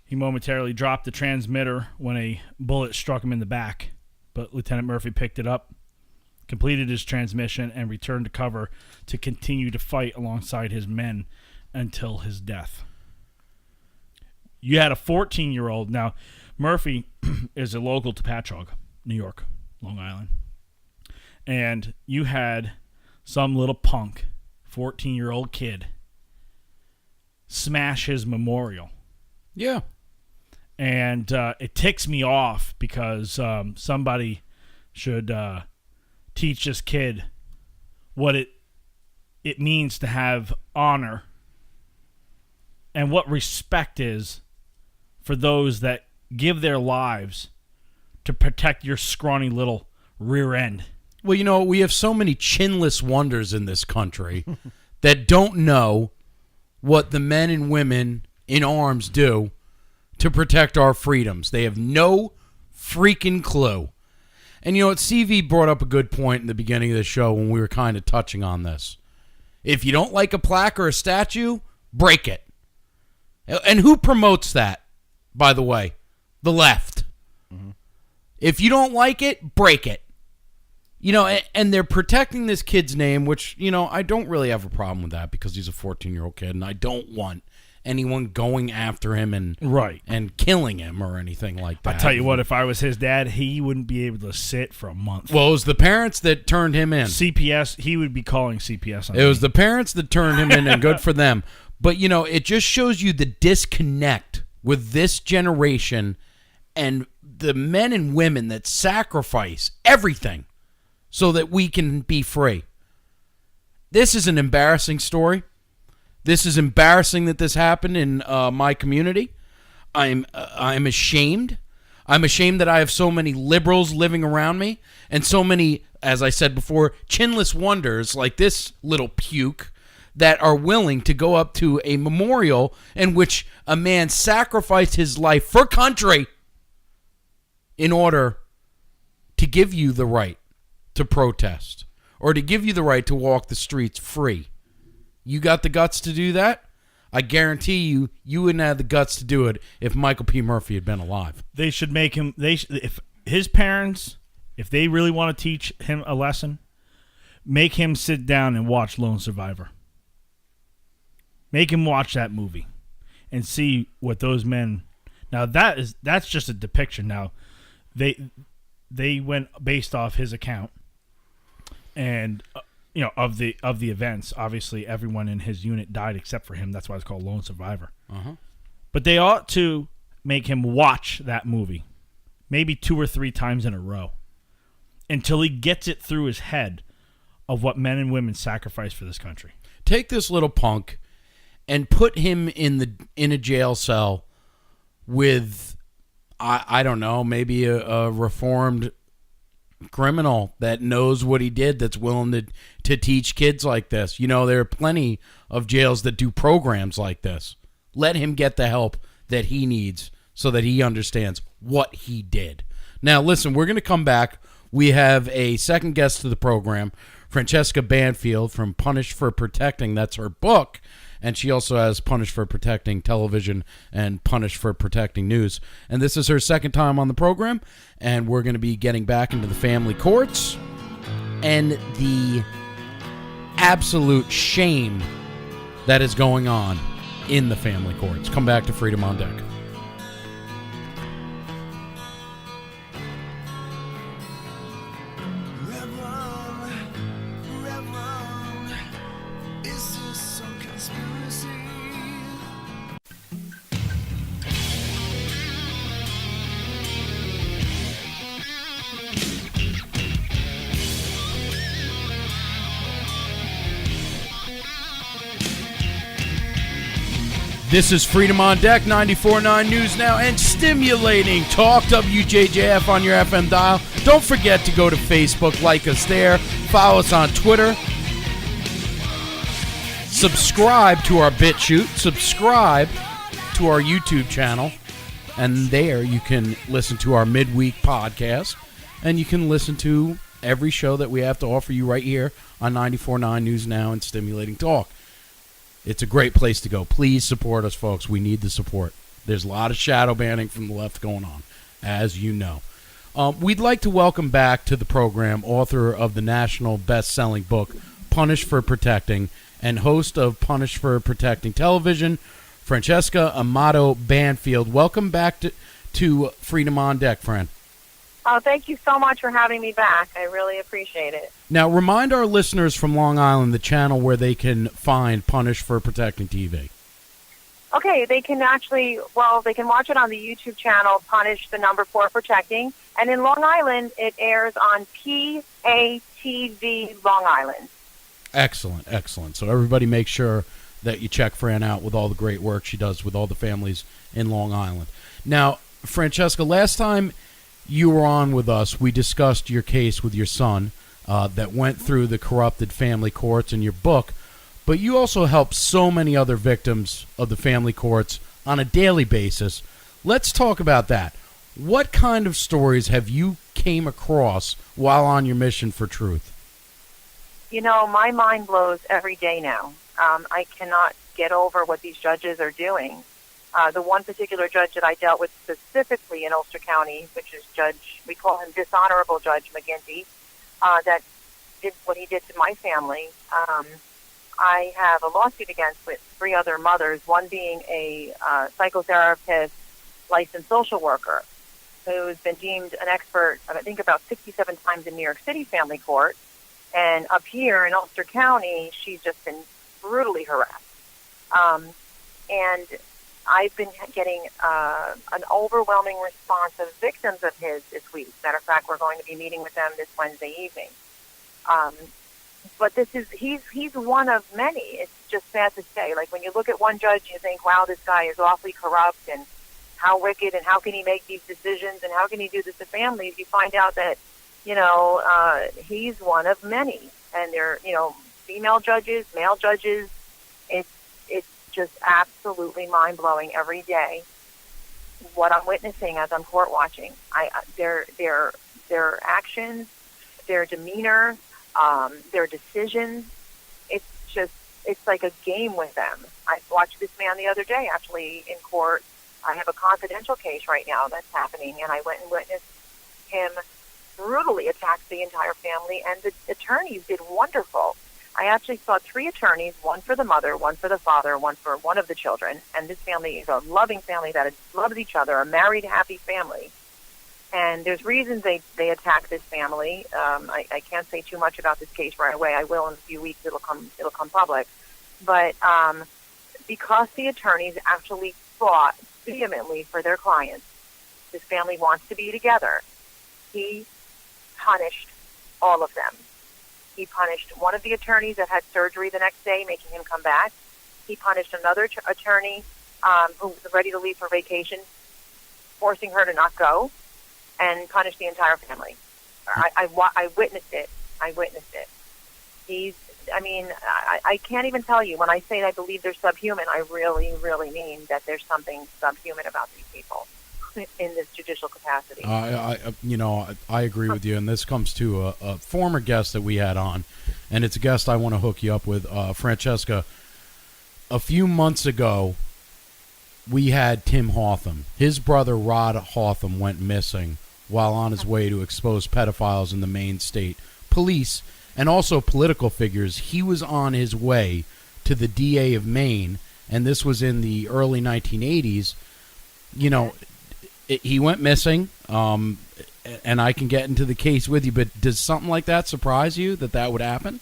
He momentarily dropped the transmitter when a bullet struck him in the back, but Lieutenant Murphy picked it up, completed his transmission, and returned to cover to continue to fight alongside his men until his death. You had a 14-year-old. Now, Murphy is a local to Patchogue, New York, Long Island. And you had some little punk, 14-year-old kid, smash his memorial. Yeah. And it ticks me off because somebody should... teach this kid what it means to have honor and what respect is for those that give their lives to protect your scrawny little rear end. Well, we have so many chinless wonders in this country that don't know what the men and women in arms do to protect our freedoms. They have no freaking clue. And CV brought up a good point in the beginning of the show when we were kind of touching on this. If you don't like a plaque or a statue, break it. And who promotes that, by the way? The left. Mm-hmm. If you don't like it, break it. And they're protecting this kid's name, which, I don't really have a problem with that because he's a 14-year-old kid, and I don't want anyone going after him and killing him or anything like that. I tell you what, if I was his dad, he wouldn't be able to sit for a month. Well, it was the parents that turned him in. CPS, he would be calling CPS on It was the parents that turned him in, and good for them. But, it just shows you the disconnect with this generation and the men and women that sacrifice everything so that we can be free. This is an embarrassing story. This is embarrassing that this happened in my community. I'm ashamed. I'm ashamed that I have so many liberals living around me and so many, as I said before, chinless wonders like this little puke that are willing to go up to a memorial in which a man sacrificed his life for country in order to give you the right to protest or to give you the right to walk the streets free. You got the guts to do that? I guarantee you wouldn't have the guts to do it if Michael P. Murphy had been alive. They should make him. If his parents, if they really want to teach him a lesson, make him sit down and watch Lone Survivor. Make him watch that movie and see what those men. Now that's just a depiction. Now they went based off his account and. Of the events, obviously everyone in his unit died except for him. That's why it's called Lone Survivor. Uh-huh. But they ought to make him watch that movie maybe 2 or 3 times in a row until he gets it through his head of what men and women sacrifice for this country. Take this little punk and put him in a jail cell with, I don't know, maybe a reformed criminal that knows what he did, that's willing to teach kids like this. There are plenty of jails that do programs like this. Let him get the help that he needs so that he understands what he did. Now, listen, we're going to come back. We have a second guest to the program, Francesca Banfield from Punished for Protecting. That's her book. And she also has Punished for Protecting Television and Punished for Protecting News. And this is her second time on the program. And we're going to be getting back into the family courts and the absolute shame that is going on in the family courts. Come back to Freedom on Deck. This is Freedom on Deck, 94.9 News Now, and stimulating talk, WJJF on your FM dial. Don't forget to go to Facebook, like us there, follow us on Twitter, subscribe to our BitChute, subscribe to our YouTube channel, and there you can listen to our midweek podcast, and you can listen to every show that we have to offer you right here on 94.9 News Now and Stimulating Talk. It's a great place to go. Please support us, folks. We need the support. There's a lot of shadow banning from the left going on, as you know. We'd like to welcome back to the program author of the national best-selling book, Punished for Protecting, and host of Punished for Protecting Television, Francesca Amato-Banfield. Welcome back to Freedom on Deck, Fran. Oh, thank you so much for having me back. I really appreciate it. Now, remind our listeners from Long Island the channel where they can find Punished for Protecting TV. Okay, they can they can watch it on the YouTube channel, Punished for Protecting. And in Long Island, it airs on PATV Long Island. Excellent, excellent. So everybody make sure that you check Fran out with all the great work she does with all the families in Long Island. Now, Francesca, last time you were on with us, we discussed your case with your son that went through the corrupted family courts in your book, but you also help so many other victims of the family courts on a daily basis. Let's talk about that. What kind of stories have you came across while on your mission for truth? You know, my mind blows every day now. I cannot get over what these judges are doing. The one particular judge that I dealt with specifically in Ulster County, which is we call him Dishonorable Judge McGinty, that did what he did to my family. I have a lawsuit against with 3 other mothers, one being a psychotherapist, licensed social worker, who's been deemed an expert, I think, about 67 times in New York City family court. And up here in Ulster County, she's just been brutally harassed. And I've been getting an overwhelming response of victims of his this week. Matter of fact, we're going to be meeting with them this Wednesday evening. But he's one of many. It's just sad to say. Like, when you look at one judge, you think, wow, this guy is awfully corrupt and how wicked, and how can he make these decisions, and how can he do this to families? You find out that, he's one of many. And they're, female judges, male judges. It's just absolutely mind-blowing every day what I'm witnessing as I'm court watching. Their actions, their demeanor, their decisions, it's like a game with them. I watched this man the other day, actually, in court. I have a confidential case right now that's happening, and I went and witnessed him brutally attack the entire family, and the attorneys did wonderful. I actually saw 3 attorneys, one for the mother, one for the father, one for one of the children, and this family is a loving family that loves each other, a married, happy family. And there's reasons they attack this family. I can't say too much about this case right away. I will in a few weeks. It'll come public. But because the attorneys actually fought vehemently for their clients, this family wants to be together, he punished all of them. He punished one of the attorneys that had surgery the next day, making him come back. He punished another attorney who was ready to leave for vacation, forcing her to not go, and punished the entire family. I witnessed it. I can't even tell you. When I say I believe they're subhuman, I really, really mean that there's something subhuman about these people in this judicial capacity. I agree with you, and this comes to a former guest that we had on, and it's a guest I want to hook you up with, Francesca. A few months ago, we had Tim Hotham. His brother Rod Hotham went missing while on his way to expose pedophiles in the Maine State Police and also political figures. He was on his way to the DA of Maine, and this was in the early 1980s. He went missing, and I can get into the case with you, but does something like that surprise you, that would happen?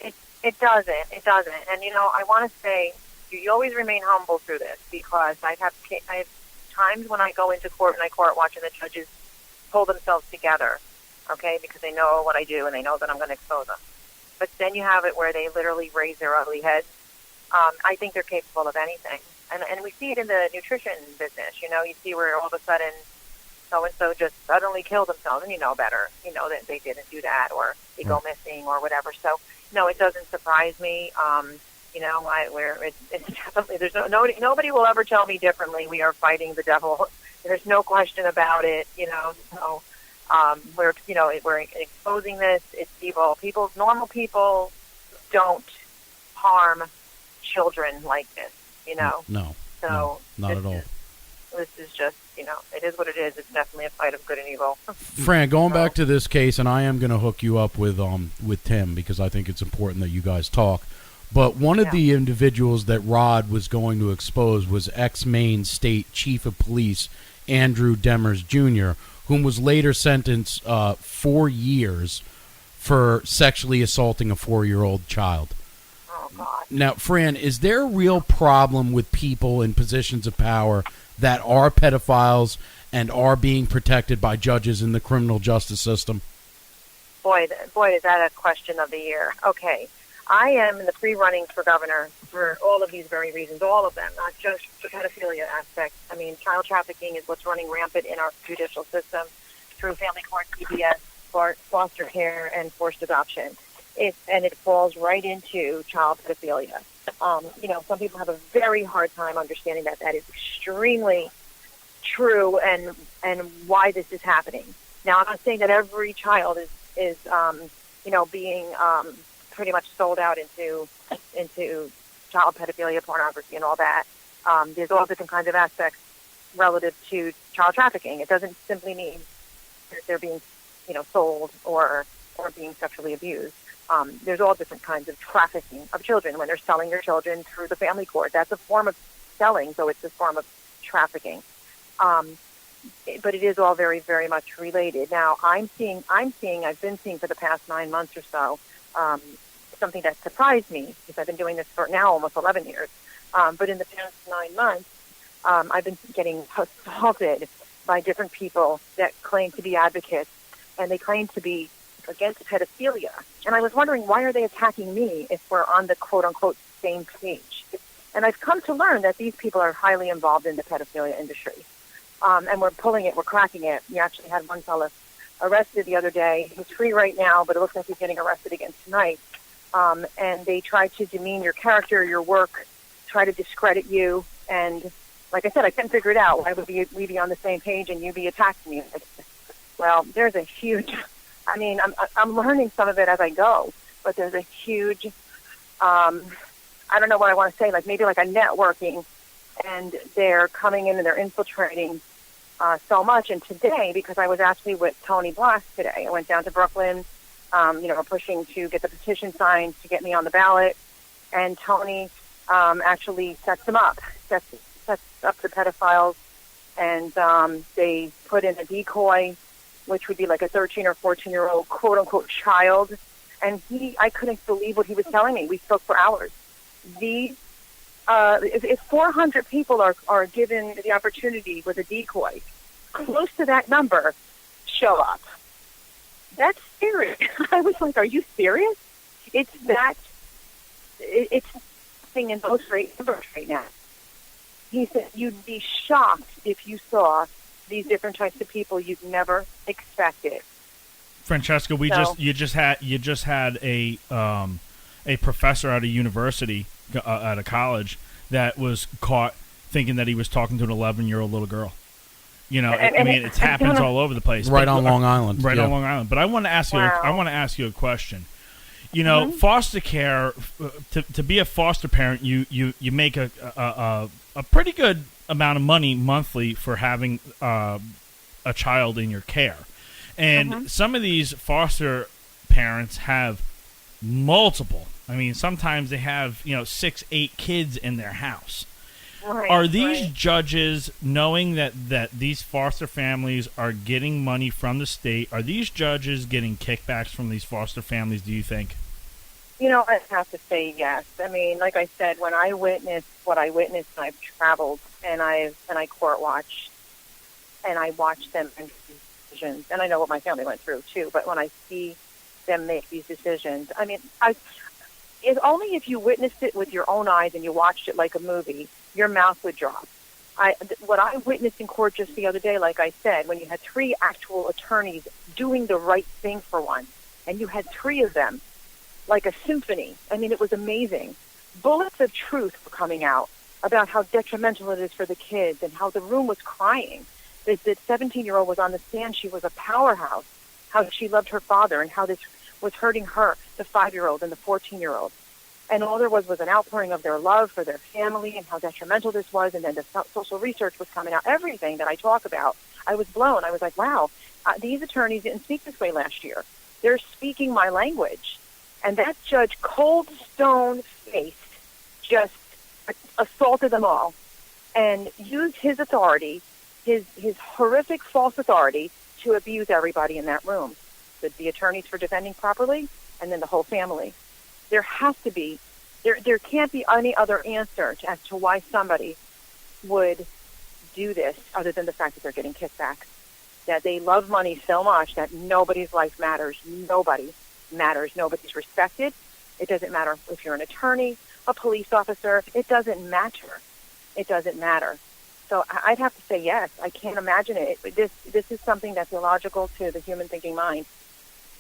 It doesn't. And, I want to say, you always remain humble through this, because I have times when I go into court and I court watching the judges pull themselves together, okay, because they know what I do and they know that I'm going to expose them. But then you have it where they literally raise their ugly heads. I think they're capable of anything. And we see it in the nutrition business. You see where all of a sudden so-and-so just suddenly killed themselves, and you know better. You know that they didn't do that, or they go missing or whatever. So, no, it doesn't surprise me. It's definitely, nobody will ever tell me differently. We are fighting the devil. There's no question about it, So, we're exposing this. It's evil. Normal people don't harm children like this, No. So not at all. This is just, it is what it is. It's definitely a fight of good and evil. Fran, going back to this case, and I am going to hook you up with Tim, because I think it's important that you guys talk. But one of the individuals that Rod was going to expose was ex-Maine State Chief of Police Andrew Demers Jr., whom was later sentenced 4 years for sexually assaulting a 4-year-old child. Oh, God. Now, Fran, is there a real problem with people in positions of power that are pedophiles and are being protected by judges in the criminal justice system? Boy, is that a question of the year. Okay. I am in the pre-running for governor for all of these very reasons, all of them, not just the pedophilia aspect. I mean, child trafficking is what's running rampant in our judicial system through family court, CBS, foster care, and forced adoption. It falls right into child pedophilia. Some people have a very hard time understanding that is extremely true and why this is happening. Now, I'm not saying that every child is being pretty much sold out into child pedophilia, pornography, and all that. There's all different kinds of aspects relative to child trafficking. It doesn't simply mean that they're being, sold or being sexually abused. There's all different kinds of trafficking of children when they're selling your children through the family court. That's a form of selling, so it's a form of trafficking. But it is all very, very much related. Now, I've been seeing for the past 9 months or so, something that surprised me, because I've been doing this for now almost 11 years. But in the past 9 months, I've been getting assaulted by different people that claim to be advocates, and they claim to be against pedophilia. And I was wondering, why are they attacking me if we're on the quote-unquote same page? And I've come to learn that these people are highly involved in the pedophilia industry. And we're cracking it. We actually had one fellow arrested the other day. He's free right now, but it looks like he's getting arrested again tonight. And they try to demean your character, your work, try to discredit you. And like I said, I couldn't figure it out. Why would we be on the same page and you be attacking me? Well, there's a huge... I'm learning some of it as I go, but there's a huge... I don't know what I want to say, maybe like a networking, and they're coming in and they're infiltrating so much. And today, because I was actually with Tony Blass today, I went down to Brooklyn, pushing to get the petition signed to get me on the ballot, and Tony actually sets up the pedophiles, and they put in a decoy, which would be like a 13 or 14-year-old quote-unquote child, and I couldn't believe what he was telling me. We spoke for hours. If 400 people are given the opportunity with a decoy, close to that number show up. That's serious. I was like, are you serious? It's thing in most rate numbers right now. He said you'd be shocked if you saw these different types of people you'd never expected. Francesca, you just had a professor at a university, at a college, that was caught thinking that he was talking to an 11-year-old little girl. It happens all over the place. Right on Long Island. Right on Long Island. But I want to ask you. Wow. I want to ask you a question. Mm-hmm. Foster care. To be a foster parent, you make a pretty good amount of money monthly for having a child in your care, and some of these foster parents have multiple. Sometimes they have 6-8 kids in their house. Right, are these judges, knowing that these foster families are getting money from the state, are these judges getting kickbacks from these foster families, do you think? I have to say yes. Like I said, when I witnessed what I witnessed, I've traveled and I court watched, and I watched them make decisions, and I know what my family went through too. But when I see them make these decisions, it's only if you witnessed it with your own eyes and you watched it like a movie, your mouth would drop. What I witnessed in court just the other day, like I said, when you had 3 actual attorneys doing the right thing for one, and you had 3 of them, like a symphony. It was amazing. Bullets of truth were coming out about how detrimental it is for the kids and how the room was crying. The 17-year-old was on the stand. She was a powerhouse, how she loved her father and how this was hurting her, the 5-year-old and the 14-year-old. And all there was an outpouring of their love for their family and how detrimental this was. And then the social research was coming out. Everything that I talk about, I was blown. I was like, wow, these attorneys didn't speak this way last year. They're speaking my language. And that judge, cold stone-faced, just assaulted them all and used his authority, his horrific false authority, to abuse everybody in that room. The attorneys for defending properly, and then the whole family. There has to be, there can't be any other answer as to why somebody would do this other than the fact that they're getting kickbacks. That they love money so much that nobody's life matters. Nobody matters. Nobody's respected. It doesn't matter if you're an attorney, a police officer. It doesn't matter. It doesn't matter. So I'd have to say yes. I can't imagine it. This is something that's illogical to the human thinking mind,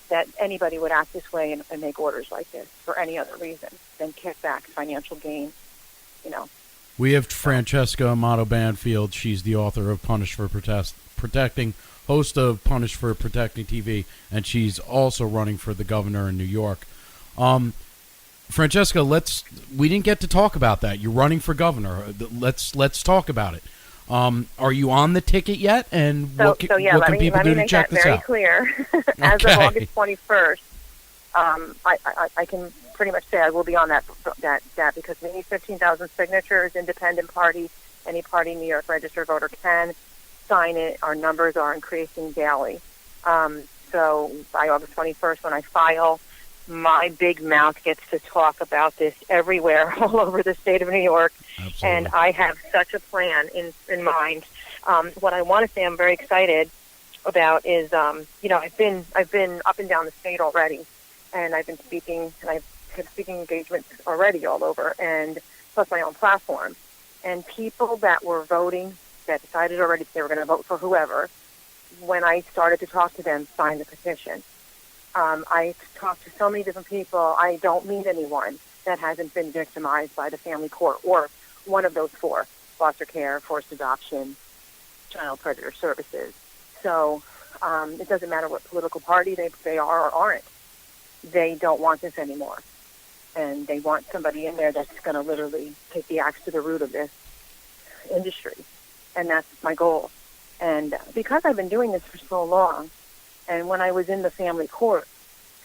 that anybody would act this way and make orders like this for any other reason than kickbacks, financial gain, you know. We have Francesca Amato-Banfield. She's the author of Punished for Protecting, host of Punished for Protecting TV, and she's also running for the governor in New York. Francesca, we didn't get to talk about that. You're running for governor. Let's talk about it. Are you on the ticket yet? And what can people do to check this out? Let me make that very clear. As of August 21st, I can pretty much say I will be on that because we need 15,000 signatures. Independent party, any party, New York registered voter can sign it. Our numbers are increasing daily. So by August 21st, when I file, my big mouth gets to talk about this everywhere, all over the state of New York. Absolutely. And I have such a plan in mind. What I want to say I'm very excited about is, I've been up and down the state already, and I've been speaking, and I've had speaking engagements already all over, and plus my own platform. And people that were voting, that decided already they were going to vote for whoever, when I started to talk to them, signed the petition. I talked to so many different people. I don't meet anyone that hasn't been victimized by the family court or one of those four: foster care, forced adoption, child predator services. So it doesn't matter what political party they are or aren't. They don't want this anymore. And they want somebody in there that's going to literally take the axe to the root of this industry. And that's my goal. And because I've been doing this for so long, and when I was in the family court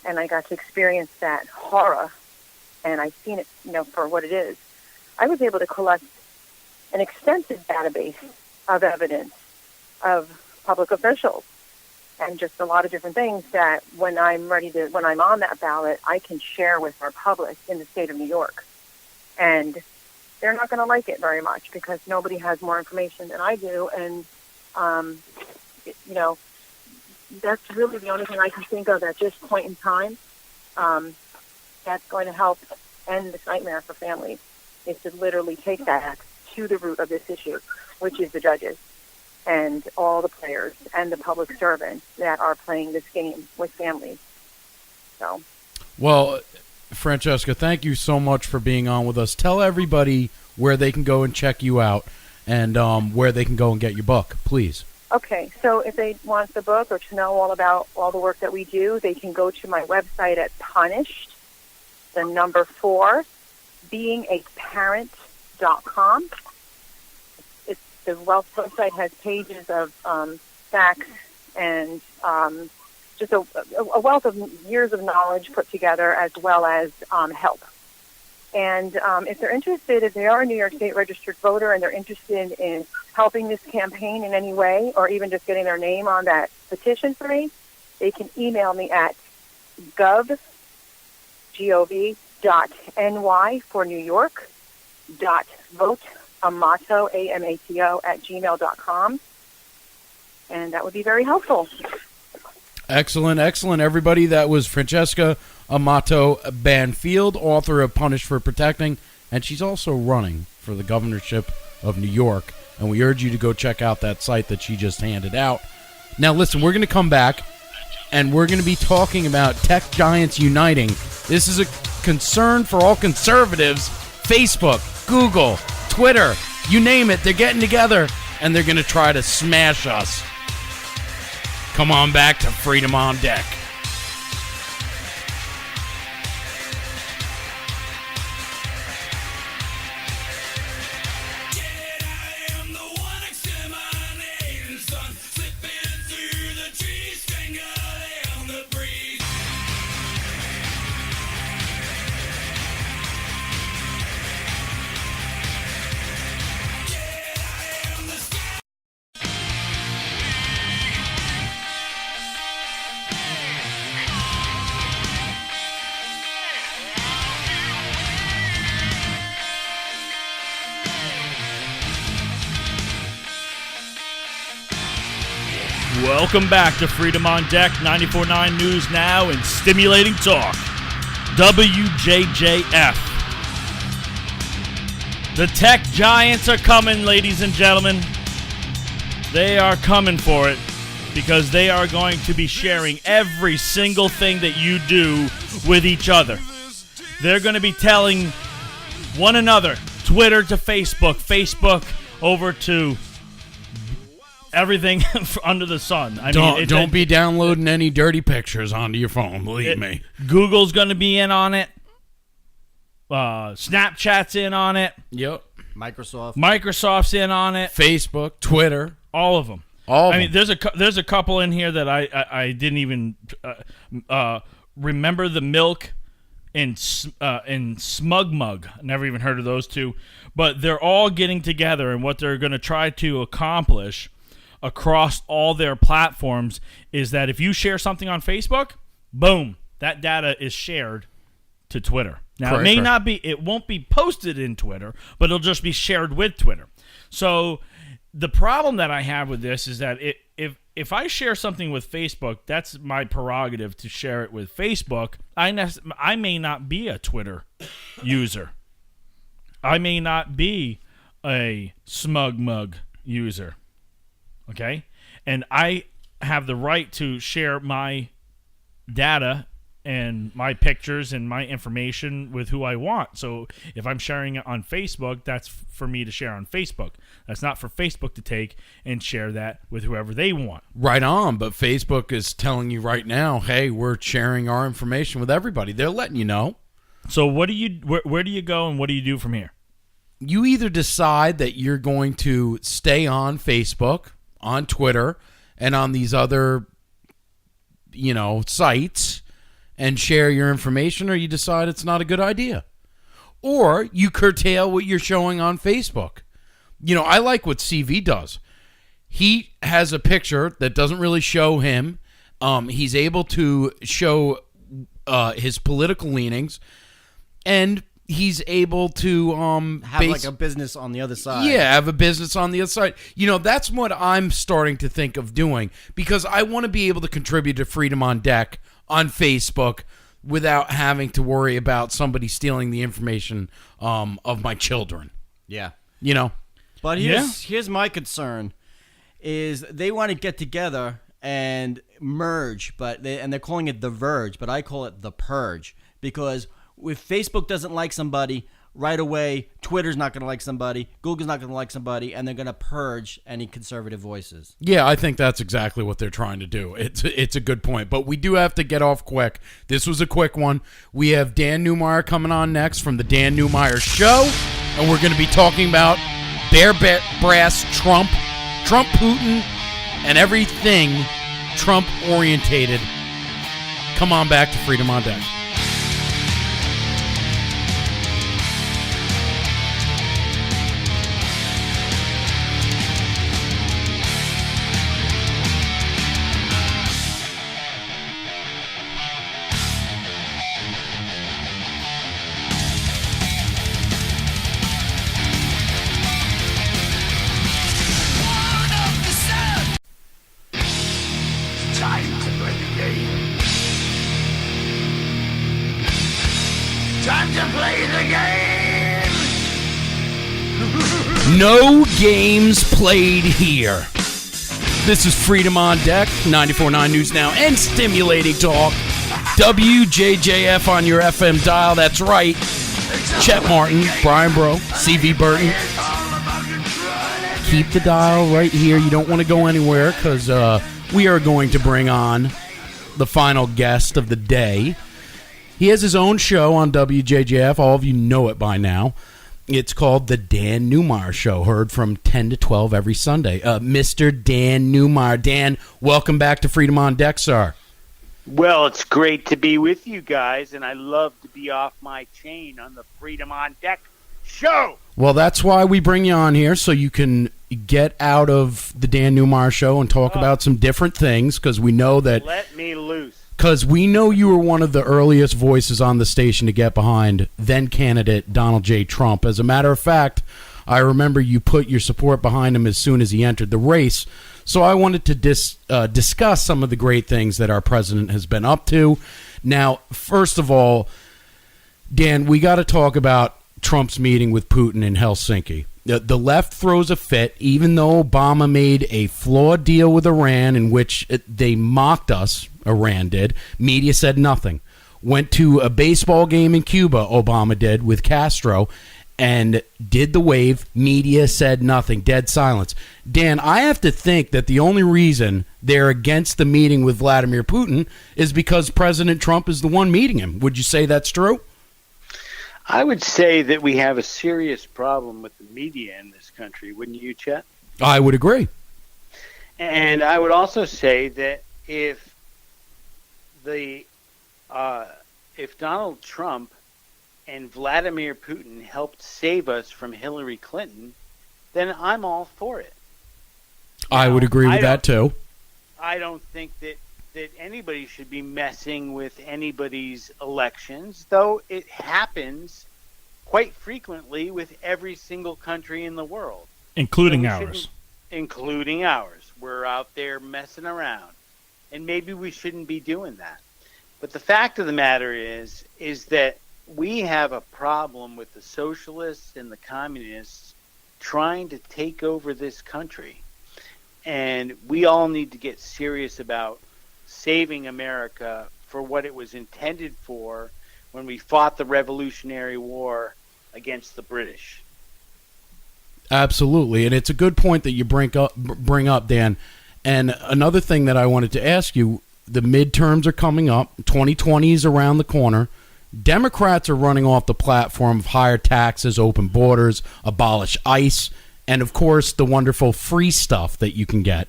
and I got to experience that horror, and I've seen it, for what it is, I was able to collect an extensive database of evidence of public officials and just a lot of different things that when I'm on that ballot, I can share with our public in the state of New York. And they're not going to like it very much because nobody has more information than I do. And, that's really the only thing I can think of at this point in time that's going to help end this nightmare for families, is to literally take that axe to the root of this issue, which is the judges and all the players and the public servants that are playing this game with families. So, well, Francesca, thank you so much for being on with us. Tell everybody where they can go and check you out and where they can go and get your book, please. Okay, so if they want the book or to know all about all the work that we do, they can go to my website at Punished, the number 4, beingaparent.com. The website has pages of facts and just a wealth of years of knowledge put together, as well as help. And if they're interested, if they are a New York State registered voter and they're interested in helping this campaign in any way, or even just getting their name on that petition for me, they can email me at gov.ny for New York .vote Amato, AMATO, @gmail.com. And that would be very helpful. Excellent, excellent. Everybody, that was Francesca Amato-Banfield, author of Punished for Protecting, and she's also running for the governorship of New York. And we urge you to go check out that site that she just handed out. Now, listen, we're going to come back, and we're going to be talking about tech giants uniting. This is a concern for all conservatives. Facebook, Google, Twitter, you name it, they're getting together, and they're going to try to smash us. Come on back to Freedom on Deck. Welcome back to Freedom on Deck, 94.9 News Now and stimulating talk. WJJF. The tech giants are coming, ladies and gentlemen. They are coming for it because they are going to be sharing every single thing that you do with each other. They're going to be telling one another, Twitter to Facebook, Facebook over to everything under the sun. Don't be downloading any dirty pictures onto your phone, believe me. Google's going to be in on it. Snapchat's in on it. Yep. Microsoft's in on it. Facebook, Twitter. All of them. There's a couple in here that I didn't even remember. The Milk and Smug Mug. Never even heard of those two. But they're all getting together, and what they're going to try to accomplish across all their platforms is that if you share something on Facebook, boom, that data is shared to Twitter. Now, it won't be posted in Twitter, but it'll just be shared with Twitter. So the problem that I have with this is that if I share something with Facebook, that's my prerogative to share it with Facebook. I may not be a Twitter user. I may not be a Smug Mug user. Okay? And I have the right to share my data and my pictures and my information with who I want. So if I'm sharing it on Facebook, that's for me to share on Facebook. That's not for Facebook to take and share that with whoever they want. Right on, but Facebook is telling you right now, hey, we're sharing our information with everybody. They're letting you know. So where do you go and what do you do from here? You either decide that you're going to stay on Facebook, on Twitter, and on these other, sites and share your information, or you decide it's not a good idea. Or you curtail what you're showing on Facebook. I like what CV does. He has a picture that doesn't really show him. He's able to show his political leanings, and he's able to have like a business on the other side. Yeah, have a business on the other side. That's what I'm starting to think of doing, because I want to be able to contribute to Freedom on Deck on Facebook without having to worry about somebody stealing the information of my children. Yeah. But here's my concern is they want to get together and merge, and they're calling it The Verge, but I call it The Purge, because if Facebook doesn't like somebody, right away, Twitter's not going to like somebody, Google's not going to like somebody, and they're going to purge any conservative voices. Yeah, I think that's exactly what they're trying to do. It's a good point, but we do have to get off quick. This was a quick one. We have Dan Newmeyer coming on next from the Dan Newmeyer Show, and we're going to be talking about Bear Brass Trump, Putin, and everything Trump-orientated. Come on back to Freedom on Deck. No games played here. This is Freedom on Deck, 94.9 News Now, and Stimulating Talk. WJJF on your FM dial, that's right. Chet Martin, Brian Breault, CV Berton. Keep the dial right here. You don't want to go anywhere, because we are going to bring on the final guest of the day. He has his own show on WJJF. All of you know it by now. It's called The Dan Newmeyer Show, heard from 10 to 12 every Sunday. Mr. Dan Newmeyer. Dan, welcome back to Freedom on Deck, sir. Well, it's great to be with you guys, and I love to be off my chain on the Freedom on Deck Show. Well, that's why we bring you on here, so you can get out of the Dan Newmeyer Show and talk about some different things, because we know that... Let me loose. Because we know you were one of the earliest voices on the station to get behind then-candidate Donald J. Trump. As a matter of fact, I remember you put your support behind him as soon as he entered the race. So I wanted to discuss some of the great things that our president has been up to. Now, first of all, Dan, we got to talk about Trump's meeting with Putin in Helsinki. The left throws a fit, even though Obama made a flawed deal with Iran in which they mocked us, Iran did. Media said nothing. Went to a baseball game in Cuba, Obama did, with Castro, and did the wave. Media said nothing. Dead silence. Dan, I have to think that the only reason they're against the meeting with Vladimir Putin is because President Trump is the one meeting him. Would you say that's true? I would say that we have a serious problem with the media in this country, wouldn't you, Chet? I would agree. And I would also say that if Donald Trump and Vladimir Putin helped save us from Hillary Clinton, then I'm all for it. I would agree with that too. I don't think that anybody should be messing with anybody's elections, though it happens quite frequently with every single country in the world. Including ours. Including ours. We're out there messing around. And maybe we shouldn't be doing that. But the fact of the matter is that we have a problem with the socialists and the communists trying to take over this country. And we all need to get serious about saving America for what it was intended for when we fought the Revolutionary War against the British. Absolutely, and it's a good point that you bring up, Dan. And another thing that I wanted to ask you, the midterms are coming up, 2020 is around the corner. Democrats are running off the platform of higher taxes, open borders, abolish ICE, and of course the wonderful free stuff that you can get.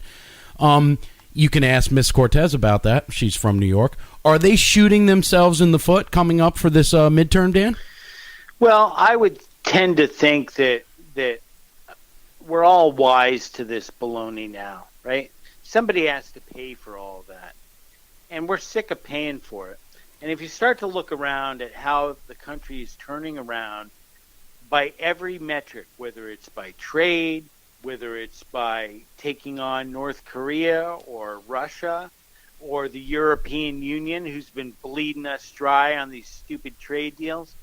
You can ask Miss Cortez about that. She's from New York. Are they shooting themselves in the foot coming up for this midterm, Dan? Well, I would tend to think that we're all wise to this baloney now, right? Somebody has to pay for all of that. And we're sick of paying for it. And if you start to look around at how the country is turning around by every metric, whether it's by trade, whether it's by taking on North Korea or Russia or the European Union, who's been bleeding us dry on these stupid trade deals,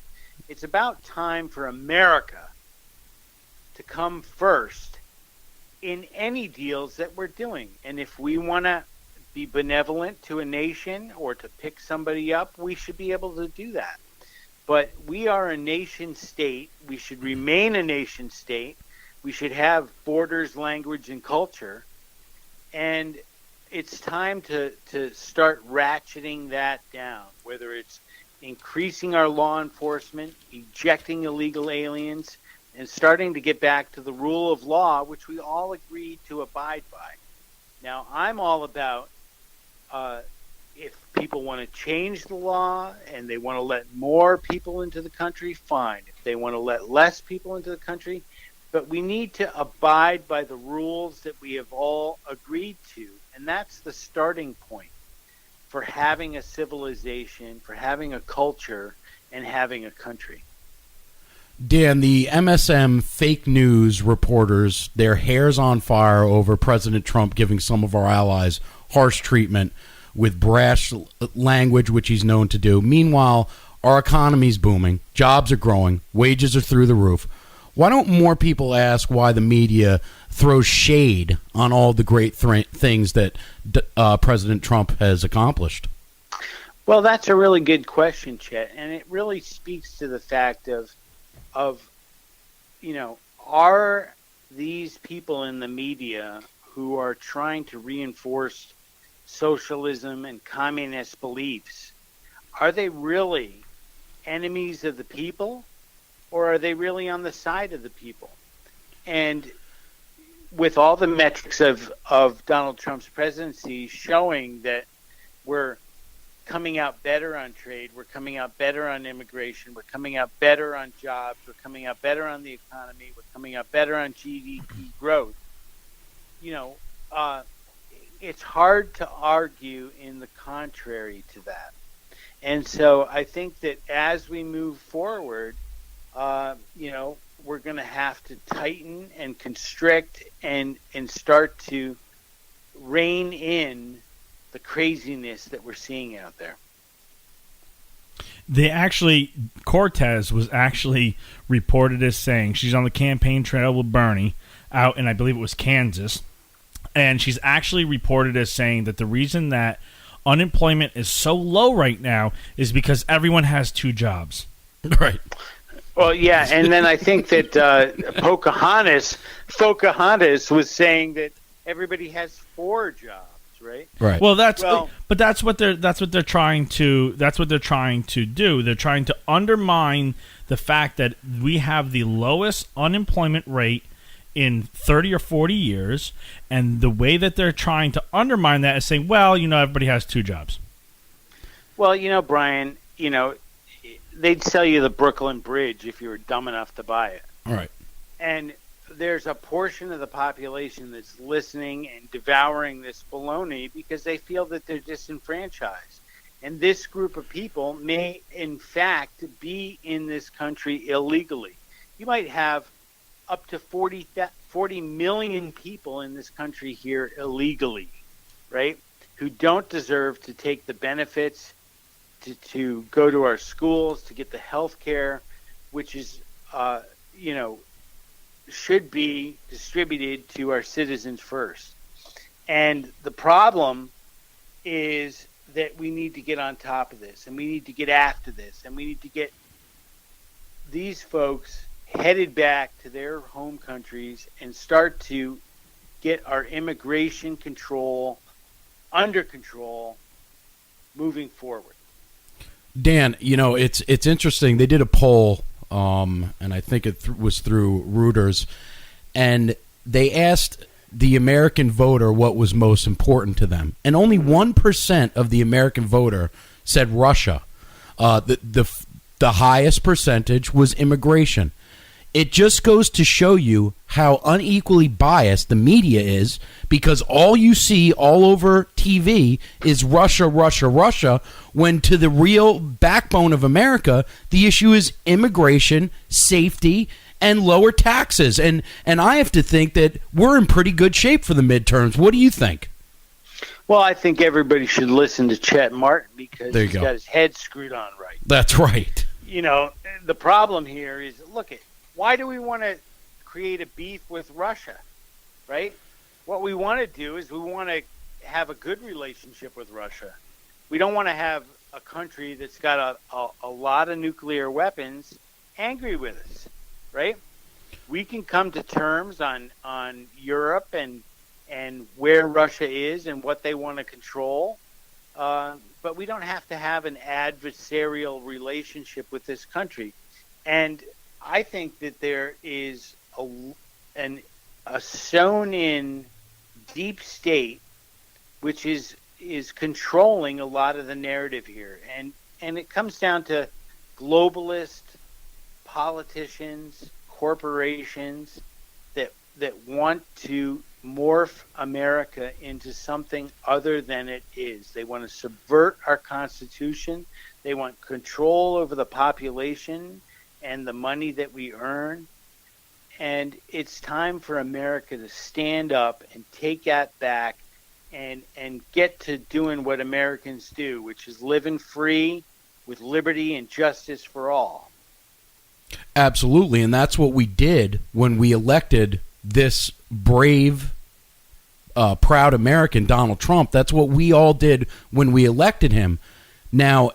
it's about time for America to come first in any deals that we're doing. And if we want to be benevolent to a nation or to pick somebody up, we should be able to do that. But we are a nation state. We should remain a nation state. We should have borders, language, and culture. And it's time to start ratcheting that down, whether it's increasing our law enforcement, ejecting illegal aliens, and starting to get back to the rule of law, which we all agreed to abide by. Now, I'm all about if people want to change the law and they want to let more people into the country, fine. If they want to let less people into the country, but we need to abide by the rules that we have all agreed to. And that's the starting point for having a civilization, for having a culture, and having a country. Dan, the MSM fake news reporters, their hair's on fire over President Trump giving some of our allies harsh treatment with brash language, which he's known to do. Meanwhile, our economy's booming, jobs are growing, wages are through the roof. Why don't more people ask why the media throws shade on all the great things that President Trump has accomplished? Well, that's a really good question, Chet, and it really speaks to the fact of are these people in the media who are trying to reinforce socialism and communist beliefs, are they really enemies of the people, or are they really on the side of the people? And with all the metrics of Donald Trump's presidency showing that we're coming out better on trade, we're coming out better on immigration, we're coming out better on jobs, we're coming out better on the economy, we're coming out better on GDP growth, it's hard to argue in the contrary to that. And so I think that as we move forward, we're going to have to tighten and constrict and start to rein in the craziness that we're seeing out there. Cortez was actually reported as saying she's on the campaign trail with Bernie out in, I believe it was Kansas, and she's actually reported as saying that the reason that unemployment is so low right now is because everyone has 2 jobs. Right. Well, yeah, and then I think that Pocahontas was saying that everybody has 4 jobs, right? Right. Well, that's what they're trying to do. They're trying to undermine the fact that we have the lowest unemployment rate in 30 or 40 years, and the way that they're trying to undermine that is saying, well, everybody has 2 jobs. Well, Brian, they'd sell you the Brooklyn Bridge if you were dumb enough to buy it. All right. And there's a portion of the population that's listening and devouring this baloney because they feel that they're disenfranchised. And this group of people may, in fact, be in this country illegally. You might have up to 40 million people in this country here illegally, right, who don't deserve to take the benefits, to go to our schools, to get the health care, which is, should be distributed to our citizens first. And the problem is that we need to get on top of this, and we need to get after this, and we need to get these folks headed back to their home countries and start to get our immigration control under control moving forward. Dan, it's interesting. They did a poll, and I think it was through Reuters, and they asked the American voter what was most important to them, and only 1% of the American voter said Russia. The highest percentage was immigration. It just goes to show you how unequally biased the media is, because all you see all over TV is Russia, Russia, Russia, when to the real backbone of America, the issue is immigration, safety, and lower taxes. And I have to think that we're in pretty good shape for the midterms. What do you think? Well, I think everybody should listen to Chet Martin because he's got his head screwed on right. That's right. The problem here is, why do we want to create a beef with Russia, right? What we want to do is we want to have a good relationship with Russia. We don't want to have a country that's got a lot of nuclear weapons angry with us, right? We can come to terms on Europe and where Russia is and what they want to control, but we don't have to have an adversarial relationship with this country. And I think that there is a sewn-in deep state which is controlling a lot of the narrative here, and it comes down to globalist politicians, corporations that want to morph America into something other than it is. They want to subvert our Constitution. They want control over the population and the money that we earn. And it's time for America to stand up and take that back and get to doing what Americans do, which is living free with liberty and justice for all. Absolutely, and that's what we did when we elected this brave, proud American, Donald Trump. That's what we all did when we elected him. Now,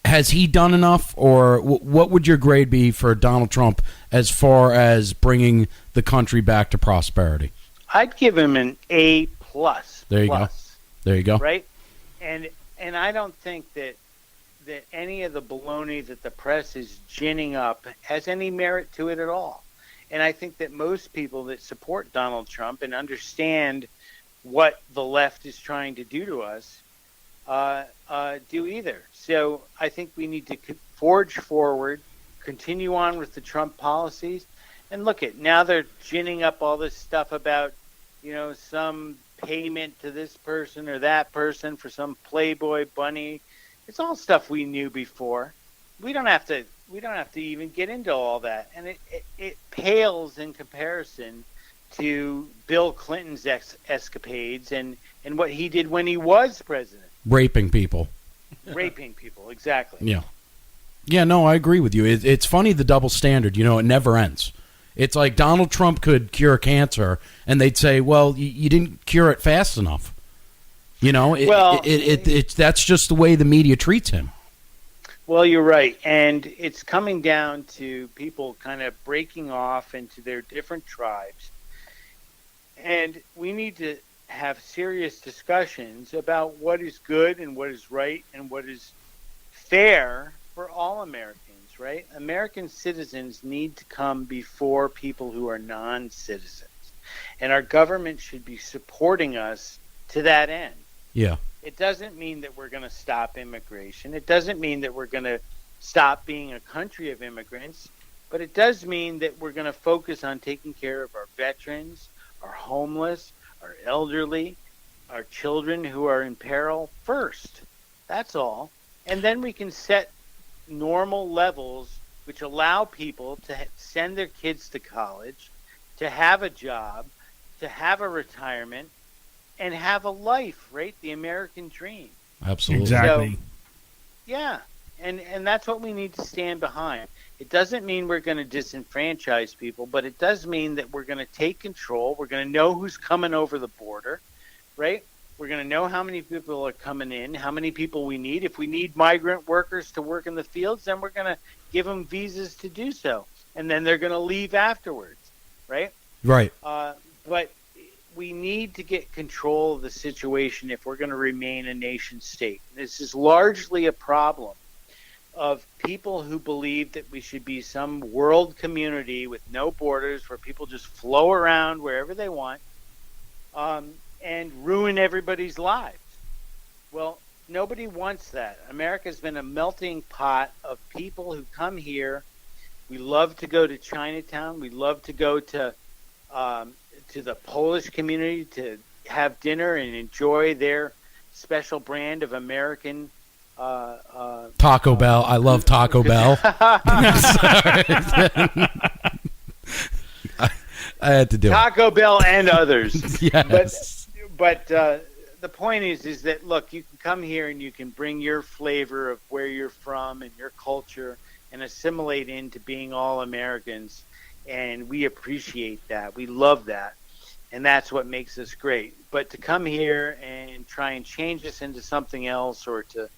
has he done enough, or what would your grade be for Donald Trump as far as bringing the country back to prosperity? I'd give him an A+. There you go. There you go. Right? And I don't think that any of the baloney that the press is ginning up has any merit to it at all. And I think that most people that support Donald Trump and understand what the left is trying to do to us do either. So I think we need to forge forward, continue on with the Trump policies, and look at now they're ginning up all this stuff about, some payment to this person or that person for some Playboy bunny. It's all stuff we knew before. We don't have to even get into all that, and it pales in comparison to Bill Clinton's escapades and what he did when he was president. Raping people. Raping people, exactly. Yeah. Yeah, no, I agree with you. It's funny, the double standard. You know, it never ends. It's like Donald Trump could cure cancer, and they'd say, well, you didn't cure it fast enough. You know, that's just the way the media treats him. Well, you're right. And it's coming down to people kind of breaking off into their different tribes. And we need to have serious discussions about what is good and what is right and what is fair for all Americans, right? American citizens need to come before people who are non-citizens. And our government should be supporting us to that end. Yeah. It doesn't mean that we're going to stop immigration. It doesn't mean that we're going to stop being a country of immigrants. But it does mean that we're going to focus on taking care of our veterans, our homeless, our elderly, our children who are in peril first. That's all. And then we can set normal levels which allow people to send their kids to college, to have a job, to have a retirement, and have a life, right? The American dream. Absolutely. Exactly. So, yeah. And that's what we need to stand behind. It doesn't mean we're going to disenfranchise people, but it does mean that we're going to take control. We're going to know who's coming over the border, right? We're going to know how many people are coming in, how many people we need. If we need migrant workers to work in the fields, then we're going to give them visas to do so. And then they're going to leave afterwards, right? Right. But we need to get control of the situation if we're going to remain a nation state. This is largely a problem of people who believe that we should be some world community with no borders where people just flow around wherever they want and ruin everybody's lives. Well, nobody wants that. America's been a melting pot of people who come here. We love to go to Chinatown. We love to go to the Polish community to have dinner and enjoy their special brand of American Taco Bell. I love Taco Bell. I had to do Taco Bell and others. Yes. But the point is that, look, you can come here and you can bring your flavor of where you're from and your culture and assimilate into being all Americans. And we appreciate that. We love that. And that's what makes us great. But to come here and try and change us into something else, or to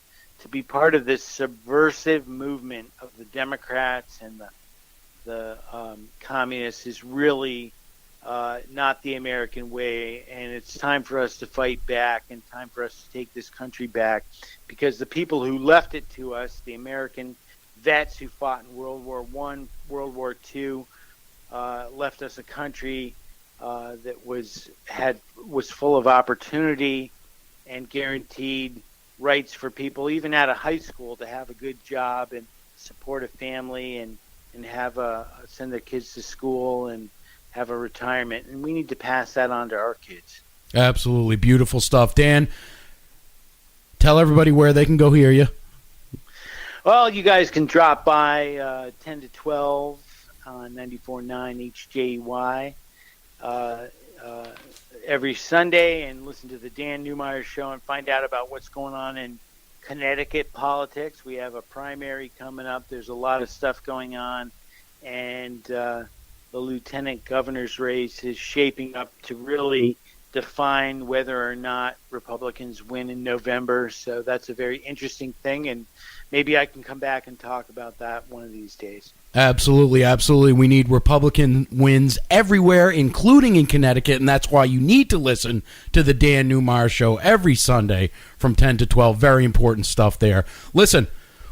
be part of this subversive movement of the Democrats and the communists, is really not the American way. And it's time for us to fight back and time for us to take this country back, because the people who left it to us, the American vets who fought in World War I, World War II, left us a country that was full of opportunity and guaranteed rights for people, even out of high school, to have a good job and support a family and have send their kids to school and have a retirement. And we need to pass that on to our kids. Absolutely. Beautiful stuff. Dan, tell everybody where they can go hear you. Well, you guys can drop by 10 to 12 on 94.9 HJY every Sunday and listen to the Dan Newmeyer Show and find out about what's going on in Connecticut politics. We have a primary coming up. There's a lot of stuff going on, and the lieutenant governor's race is shaping up to really define whether or not Republicans win in November. So that's a very interesting thing, and maybe I can come back and talk about that one of these days. Absolutely, absolutely. We need Republican wins everywhere, including in Connecticut, and that's why you need to listen to the Dan Newmeyer Show every Sunday from 10 to 12. Very important stuff there. Listen,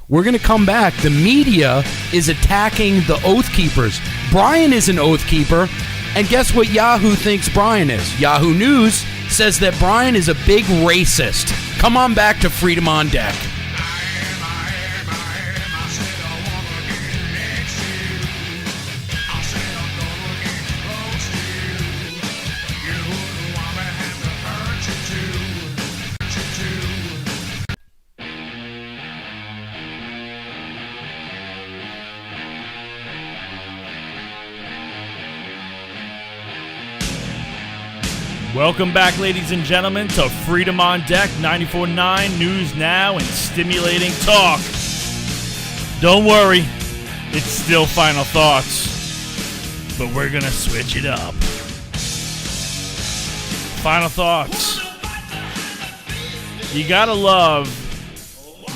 we're going to come back. The media is attacking the Oath Keepers. Brian is an Oath Keeper, and guess what Yahoo thinks Brian is? Yahoo News says that Brian is a big racist. Come on back to Freedom on Deck. Welcome back, ladies and gentlemen, to Freedom on Deck, 94.9 News Now and Stimulating Talk. Don't worry, it's still final thoughts, but we're gonna switch it up. Final thoughts. You gotta love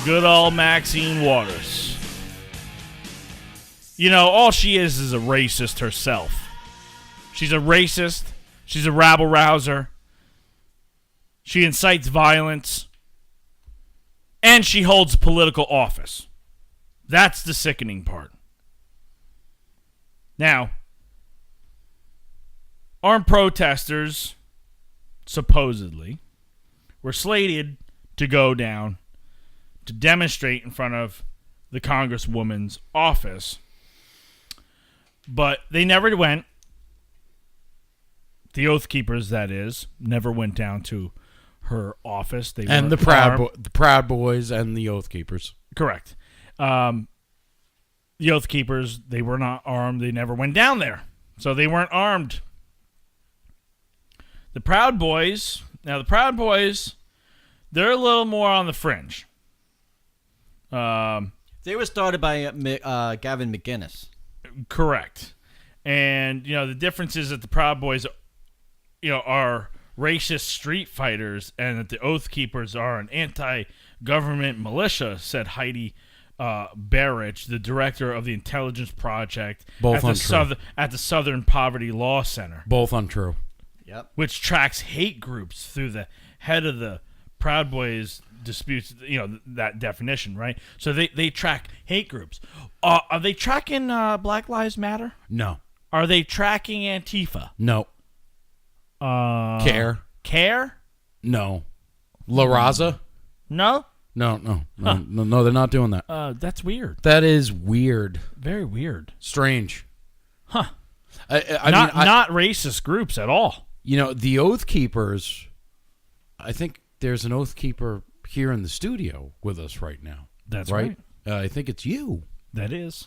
good old Maxine Waters. You know, all she is a racist herself. She's a racist. She's a rabble-rouser. She incites violence. And she holds political office. That's the sickening part. Now, armed protesters, supposedly, were slated to go down to demonstrate in front of the Congresswoman's office. But they never went. The Oath Keepers, that is, never went down to her office. They and the Proud Boys and the Oath Keepers. Correct. The Oath Keepers, they were not armed. They never went down there. So they weren't armed. The Proud Boys, they're a little more on the fringe. They were started by Gavin McInnes. Correct. And, the difference is that the Proud Boys, are racist street fighters and that the Oath Keepers are an anti-government militia, said Heidi Barrich, the director of the Intelligence Project at the Southern Poverty Law Center. Both untrue. Yep. Which tracks hate groups through the head of the Proud Boys disputes, that definition, right? So they track hate groups. Are they tracking Black Lives Matter? No. Are they tracking Antifa? No. Care? No. La Raza? No? No, they're not doing that. That's weird. That is weird. Very weird. Strange. Huh. Not racist groups at all. The Oath Keepers, I think there's an Oath Keeper here in the studio with us right now. That's right. I think it's you. That is.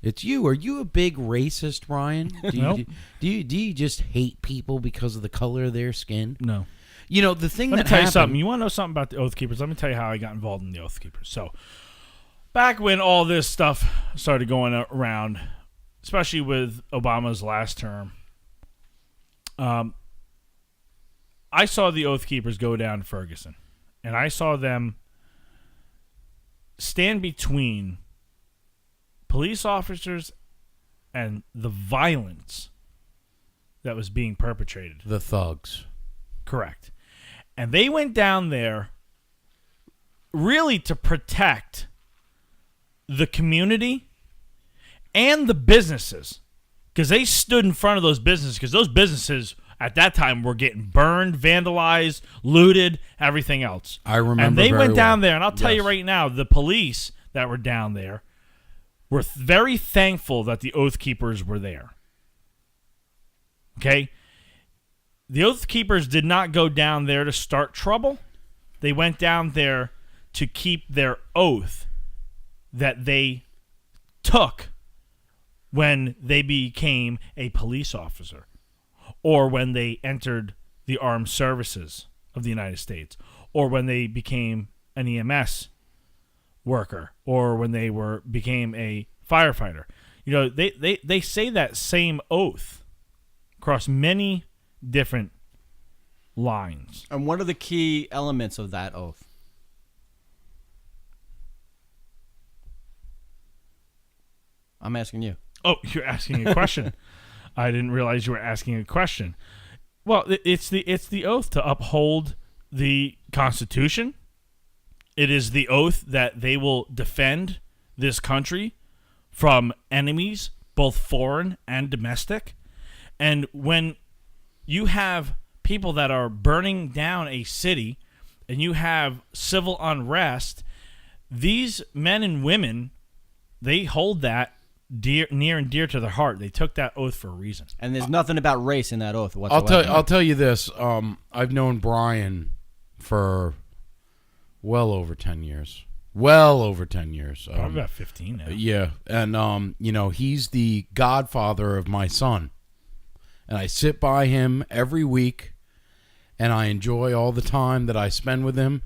It's you. Are you a big racist, Ryan? Nope. Do you just hate people because of the color of their skin? No. The thing Let that me tell happened, you something. You want to know something about the Oath Keepers? Let me tell you how I got involved in the Oath Keepers. So, back when all this stuff started going around, especially with Obama's last term, I saw the Oath Keepers go down to Ferguson, and I saw them stand between police officers and the violence that was being perpetrated. The thugs. Correct. And they went down there really to protect the community and the businesses, because they stood in front of those businesses, because those businesses at that time were getting burned, vandalized, looted, everything else. I remember. And they very went down well. there, and I'll tell you right now, the police that were down there were very thankful that the Oath Keepers were there. Okay? The Oath Keepers did not go down there to start trouble. They went down there to keep their oath that they took when they became a police officer or when they entered the armed services of the United States or when they became an EMS worker or when they became a firefighter. They say that same oath across many different lines. And what are the key elements of that oath? I'm asking you. Oh, you're asking a question. I didn't realize you were asking a question. Well, it's the oath to uphold the Constitution. It is the oath that they will defend this country from enemies, both foreign and domestic. And when you have people that are burning down a city and you have civil unrest, these men and women, they hold that near and dear to their heart. They took that oath for a reason. And there's nothing about race in that oath whatsoever. I'll tell you this. I've known Brian for well over 10 years. Probably about 15 now. Yeah. And, he's the godfather of my son. And I sit by him every week, and I enjoy all the time that I spend with him.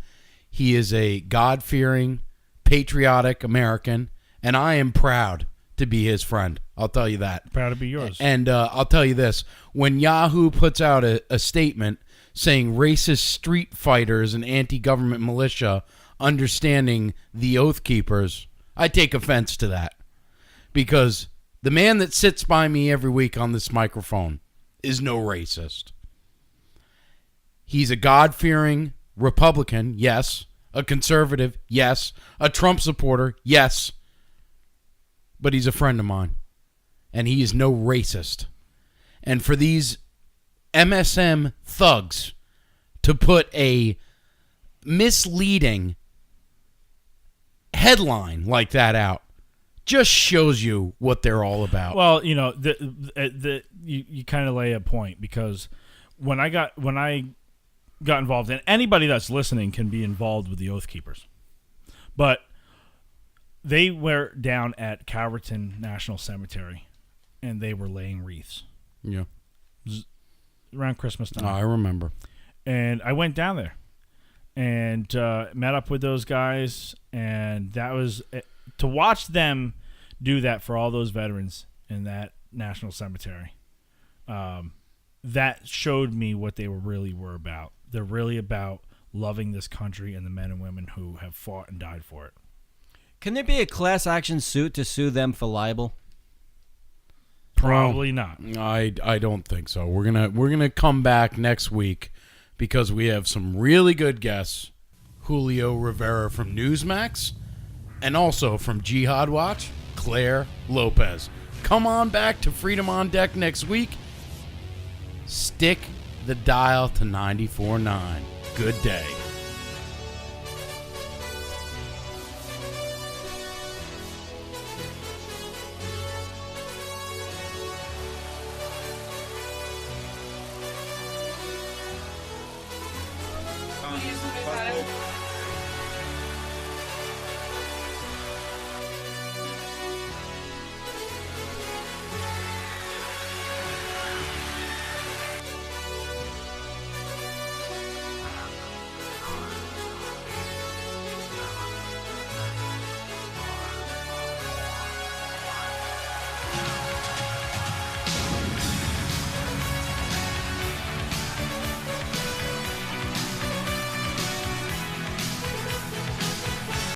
He is a God-fearing, patriotic American, and I am proud to be his friend. I'll tell you that. Proud to be yours. And I'll tell you this. When Yahoo puts out a statement saying racist street fighters and anti-government militia understanding the Oath Keepers, I take offense to that. Because the man that sits by me every week on this microphone is no racist. He's a God-fearing Republican, yes. A conservative, yes. A Trump supporter, yes. But he's a friend of mine. And he is no racist. And for these MSM thugs to put a misleading headline like that out just shows you what they're all about. Well, you know, you kind of lay a point, because when I got involved, and anybody that's listening can be involved with the Oath Keepers, but they were down at Calverton National Cemetery, and they were laying wreaths. Yeah. Around Christmas time. I remember. And I went down there and met up with those guys, and that was to watch them do that for all those veterans in that national cemetery. That showed me what they really were about. They're really about loving this country and the men and women who have fought and died for it. Can there be a class action suit to sue them for libel? Probably not. I don't think so. We're gonna come back next week because we have some really good guests. Julio Rivera from Newsmax, and also from Jihad Watch, Claire Lopez. Come on back to Freedom on Deck next week. Stick the dial to 94.9. Good day.